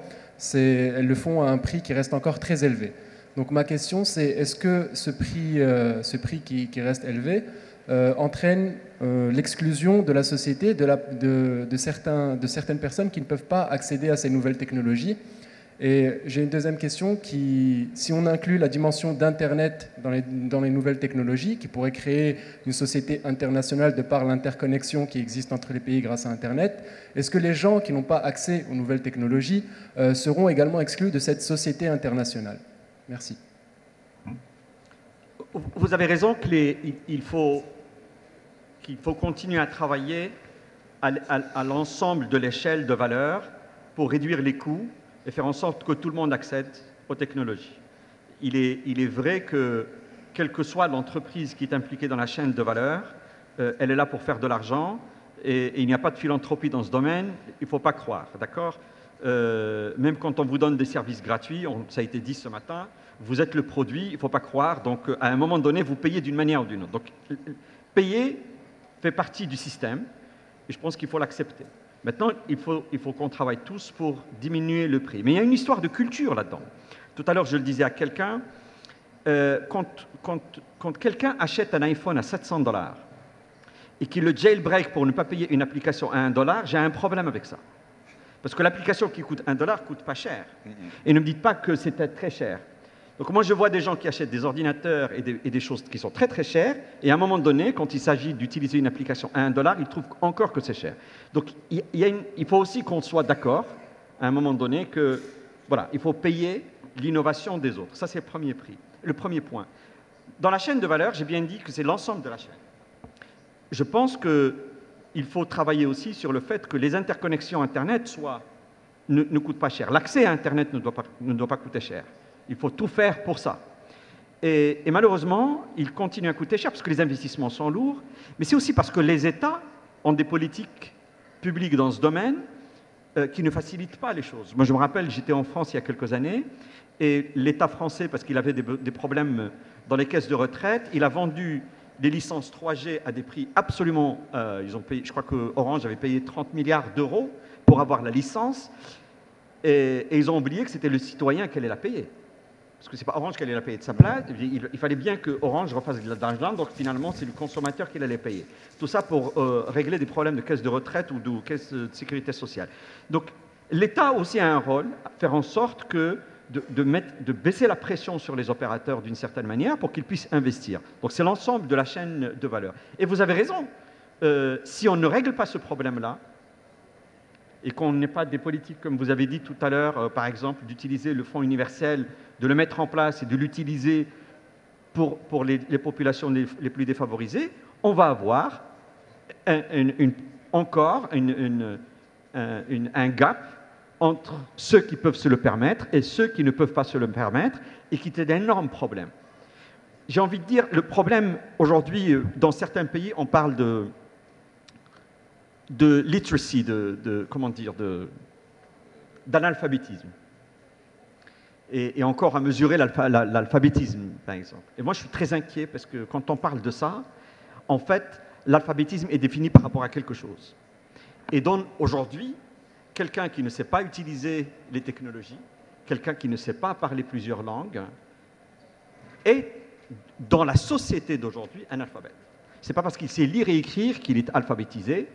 elles le font à un prix qui reste encore très élevé. Donc ma question c'est, est-ce que ce prix qui reste élevé entraîne l'exclusion de la société de certaines personnes qui ne peuvent pas accéder à ces nouvelles technologies? Et j'ai une deuxième question si on inclut la dimension d'Internet dans les nouvelles technologies, qui pourrait créer une société internationale de par l'interconnexion qui existe entre les pays grâce à Internet, est-ce que les gens qui n'ont pas accès aux nouvelles technologies seront également exclus de cette société internationale? Merci. Vous avez raison qu'il faut continuer à travailler à l'ensemble de l'échelle de valeur pour réduire les coûts et faire en sorte que tout le monde accède aux technologies. Il est vrai que, quelle que soit l'entreprise qui est impliquée dans la chaîne de valeur, elle est là pour faire de l'argent et il n'y a pas de philanthropie dans ce domaine, il ne faut pas croire, d'accord? Même quand on vous donne des services gratuits, ça a été dit ce matin, vous êtes le produit, il ne faut pas croire, donc à un moment donné, vous payez d'une manière ou d'une autre. Donc, payer fait partie du système, et je pense qu'il faut l'accepter. Maintenant, il faut qu'on travaille tous pour diminuer le prix. Mais il y a une histoire de culture là-dedans. Tout à l'heure, je le disais à quelqu'un, quand quelqu'un achète un iPhone à 700 $ et qu'il le jailbreak pour ne pas payer une application à 1 $, j'ai un problème avec ça. Parce que l'application qui coûte 1 $ coûte pas cher. Et ne me dites pas que c'était très cher. Donc moi, je vois des gens qui achètent des ordinateurs et des choses qui sont très très chères, et à un moment donné, quand il s'agit d'utiliser une application à 1 $, ils trouvent encore que c'est cher. Donc il faut aussi qu'on soit d'accord, à un moment donné, que voilà, il faut payer l'innovation des autres. Ça, c'est le premier point. Dans la chaîne de valeur, j'ai bien dit que c'est l'ensemble de la chaîne. Je pense qu'il faut travailler aussi sur le fait que les interconnexions Internet ne coûtent pas cher. L'accès à Internet ne doit pas coûter cher. Il faut tout faire pour ça. Et malheureusement, il continue à coûter cher parce que les investissements sont lourds, mais c'est aussi parce que les États ont des politiques publiques dans ce domaine qui ne facilitent pas les choses. Moi, je me rappelle, j'étais en France il y a quelques années, et l'État français, parce qu'il avait des problèmes dans les caisses de retraite, il a vendu des licences 3G à des prix absolument... ils ont payé, je crois que Orange avait payé 30 milliards € pour avoir la licence, et ils ont oublié que c'était le citoyen qui allait la payer. Parce que ce n'est pas Orange qui allait la payer de sa place, il fallait bien que Orange refasse de l'argent, donc finalement c'est le consommateur qui allait payer. Tout ça pour régler des problèmes de caisse de retraite ou de caisse de sécurité sociale. Donc l'État aussi a un rôle, faire en sorte de baisser la pression sur les opérateurs d'une certaine manière pour qu'ils puissent investir. Donc c'est l'ensemble de la chaîne de valeur. Et vous avez raison, si on ne règle pas ce problème-là, et qu'on n'ait pas des politiques, comme vous avez dit tout à l'heure, par exemple, d'utiliser le fonds universel, de le mettre en place et de l'utiliser pour les populations les plus défavorisées, on va avoir encore un gap entre ceux qui peuvent se le permettre et ceux qui ne peuvent pas se le permettre, et qui est un énorme problème. J'ai envie de dire, le problème aujourd'hui, dans certains pays, on parle de literacy, d'analphabétisme. Et encore à mesurer l'alphabétisme, par exemple. Et moi, je suis très inquiet parce que quand on parle de ça, en fait, l'alphabétisme est défini par rapport à quelque chose. Et donc, aujourd'hui, quelqu'un qui ne sait pas utiliser les technologies, quelqu'un qui ne sait pas parler plusieurs langues, est, dans la société d'aujourd'hui, un alphabète. Ce n'est pas parce qu'il sait lire et écrire qu'il est alphabétisé.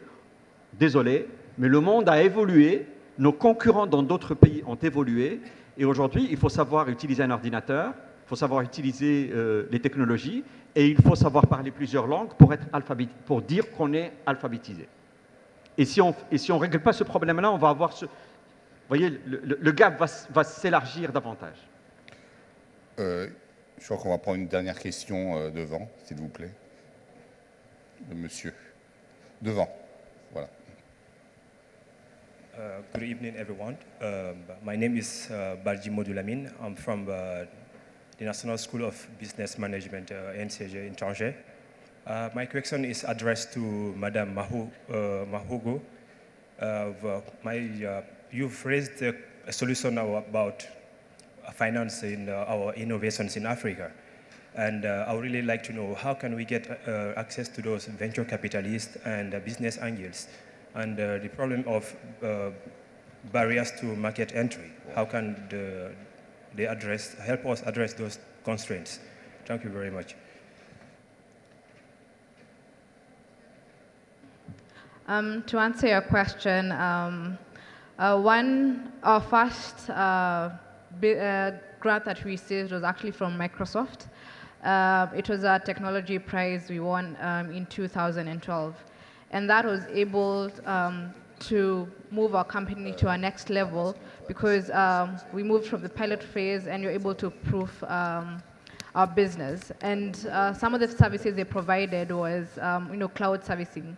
Désolé, mais le monde a évolué, nos concurrents dans d'autres pays ont évolué, et aujourd'hui, il faut savoir utiliser un ordinateur, il faut savoir utiliser les technologies, et il faut savoir parler plusieurs langues pour dire qu'on est alphabétisé. Et si on ne règle pas ce problème-là, on va avoir Vous voyez, le gap va s'élargir davantage. Je crois qu'on va prendre une dernière question devant, s'il vous plaît. Le monsieur. Devant. Voilà. Good evening, everyone. My name is Balji Modulamin. I'm from the National School of Business Management, NCG in Tanger. My question is addressed to Madame Mahugo. You've raised a solution about financing our innovations in Africa. And I would really like to know how can we get access to those venture capitalists and business angels, and the problem of barriers to market entry. How can they help us address those constraints? Thank you very much. To answer your question, our first grant that we received was actually from Microsoft. It was a technology prize we won in 2012. And that was able to move our company to our next level because we moved from the pilot phase and you're able to prove our business. And some of the services they provided was cloud servicing.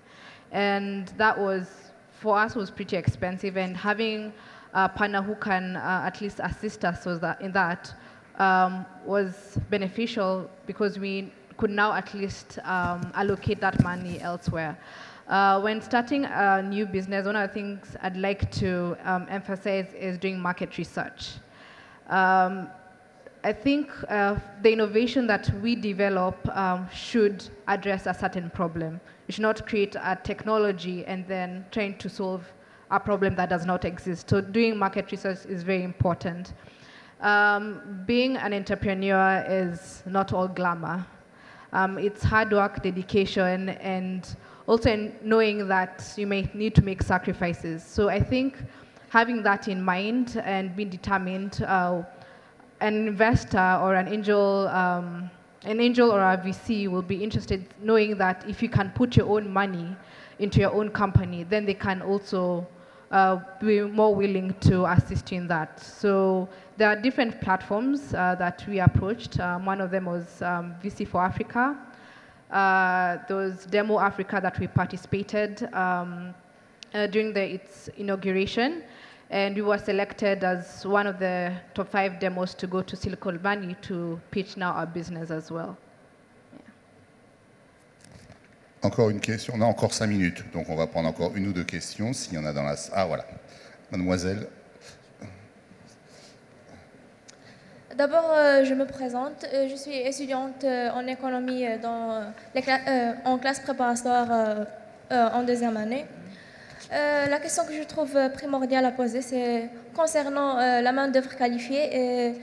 And that was, for us, was pretty expensive. And having a partner who can at least assist us in that was beneficial because we could now at least allocate that money elsewhere. When starting a new business, one of the things I'd like to emphasize is doing market research. I think the innovation that we develop should address a certain problem. We should not create a technology and then trying to solve a problem that does not exist. So doing market research is very important. Being an entrepreneur is not all glamour. It's hard work, dedication, and also knowing that you may need to make sacrifices. So I think having that in mind and being determined, an investor or an angel or a VC will be interested knowing that if you can put your own money into your own company, then they can also be more willing to assist you in that. So there are different platforms that we approached. One of them was VC for Africa. There was Demo Africa that we participated during its inauguration. And we were selected as one of the top 5 demos to go to Silicon Valley to pitch now our business as well. Yeah. Encore une question, on a encore 5 minutes, donc on va prendre encore une ou deux questions s'il y en a dans la salle. Ah voilà, mademoiselle. D'abord, je me présente. Je suis étudiante en économie en classe préparatoire en 2e année. La question que je trouve primordiale à poser, c'est concernant la main-d'œuvre qualifiée et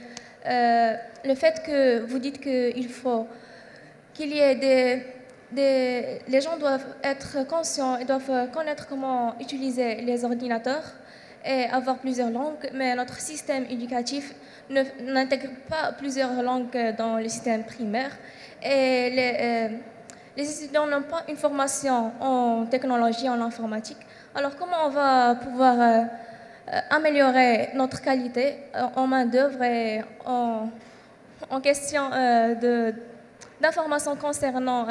le fait que vous dites qu'il faut qu'il y ait les gens doivent être conscients et doivent connaître comment utiliser les ordinateurs et avoir plusieurs langues, mais notre système éducatif n'intègre pas plusieurs langues dans le système primaire et les étudiants n'ont pas une formation en technologie, en informatique. Alors comment on va pouvoir améliorer notre qualité en main-d'œuvre et en question d'informations concernant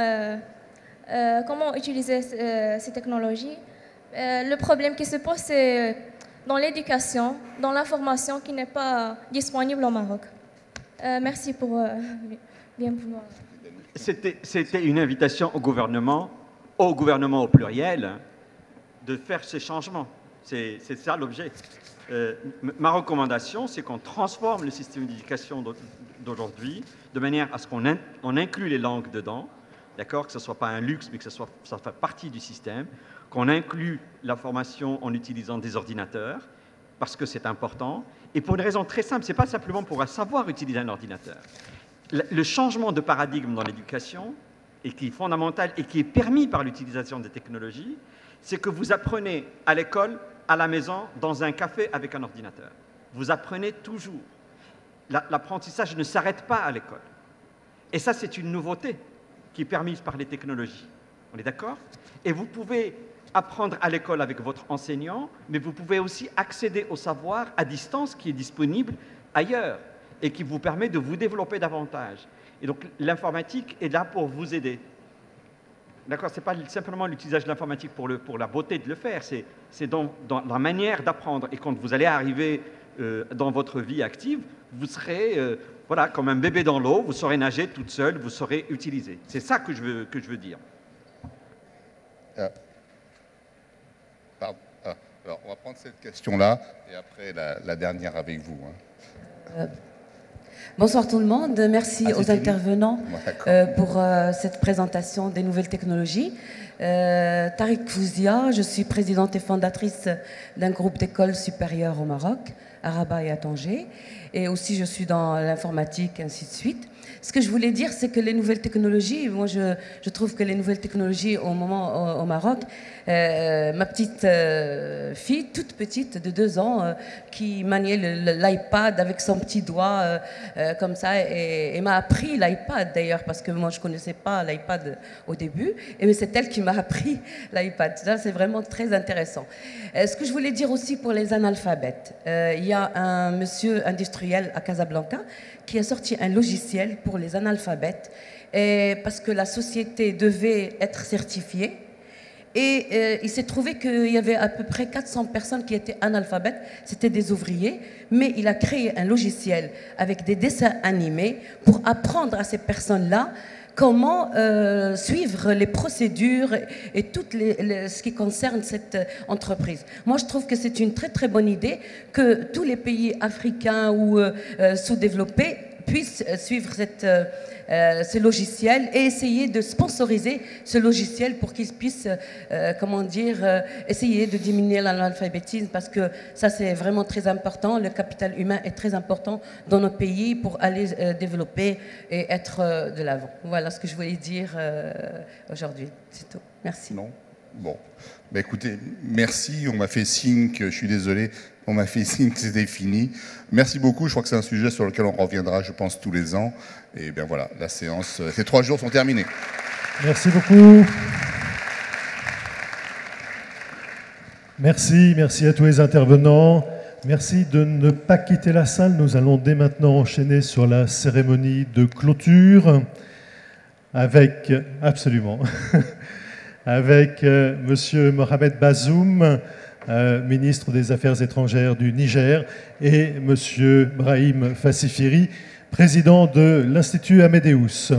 comment utiliser ces technologies? Le problème qui se pose, c'est dans l'éducation, dans la formation qui n'est pas disponible au Maroc. Merci pour bien pouvoir. C'était une invitation au gouvernement au pluriel, de faire ces changements. C'est ça l'objet. Ma recommandation, c'est qu'on transforme le système d'éducation d'aujourd'hui de manière à ce qu'on inclue les langues dedans, d'accord, que ce ne soit pas un luxe, mais que ça fait partie du système, qu'on inclue la formation en utilisant des ordinateurs, parce que c'est important, et pour une raison très simple, ce n'est pas simplement pour savoir utiliser un ordinateur. Le changement de paradigme dans l'éducation, et qui est fondamental, et qui est permis par l'utilisation des technologies, c'est que vous apprenez à l'école, à la maison, dans un café avec un ordinateur. Vous apprenez toujours. L'apprentissage ne s'arrête pas à l'école. Et ça, c'est une nouveauté qui est permise par les technologies. On est d'accord? Et vous pouvez apprendre à l'école avec votre enseignant, mais vous pouvez aussi accéder au savoir à distance qui est disponible ailleurs. et qui vous permet de vous développer davantage. Et donc l'informatique est là pour vous aider. D'accord, ce n'est pas simplement l'utilisation de l'informatique pour la beauté de le faire, c'est dans la manière d'apprendre. Et quand vous allez arriver dans votre vie active, vous serez voilà, comme un bébé dans l'eau, vous saurez nager toute seule, vous saurez utiliser. C'est ça que je veux dire. Pardon. Alors, on va prendre cette question-là et après la dernière avec vous. Bonsoir tout le monde, merci aux intervenants pour cette présentation des nouvelles technologies. Tariq Fouzia, je suis présidente et fondatrice d'un groupe d'écoles supérieures au Maroc, à Rabat et à Tanger, et aussi je suis dans l'informatique, ainsi de suite. Ce que je voulais dire, c'est que les nouvelles technologies, moi je trouve que les nouvelles technologies au Maroc, ma petite fille, toute petite, de 2 ans, qui maniait l'iPad avec son petit doigt, comme ça, et m'a appris l'iPad d'ailleurs, parce que moi je ne connaissais pas l'iPad au début, mais c'est elle qui m'a appris l'iPad. Ça, c'est vraiment très intéressant. Ce que je voulais dire aussi pour les analphabètes, il y a un monsieur industriel à Casablanca qui a sorti un logiciel pour les analphabètes, parce que la société devait être certifiée. Et il s'est trouvé qu'il y avait à peu près 400 personnes qui étaient analphabètes, c'était des ouvriers, mais il a créé un logiciel avec des dessins animés pour apprendre à ces personnes-là comment suivre les procédures et tout ce qui concerne cette entreprise. Moi, je trouve que c'est une très très bonne idée que tous les pays africains ou sous-développés puissent suivre ce logiciel et essayer de sponsoriser ce logiciel pour qu'ils puissent, comment dire, essayer de diminuer l'analphabétisme, parce que ça c'est vraiment très important. Le capital humain est très important dans nos pays pour aller développer et être de l'avant. Voilà ce que je voulais dire aujourd'hui. C'est tout. Merci. Non. Bon. Bah, écoutez, merci. On m'a fait signe que je suis désolé. On m'a fait signe que c'était fini. Merci beaucoup. Je crois que c'est un sujet sur lequel on reviendra, je pense, tous les ans. Et bien voilà, la séance, ces 3 jours sont terminés. Merci beaucoup. Merci à tous les intervenants. Merci de ne pas quitter la salle. Nous allons dès maintenant enchaîner sur la cérémonie de clôture avec, absolument, avec Monsieur Mohamed Bazoum, ministre des Affaires étrangères du Niger, et Monsieur Brahim Fassifiri, président de l'Institut Amadeus.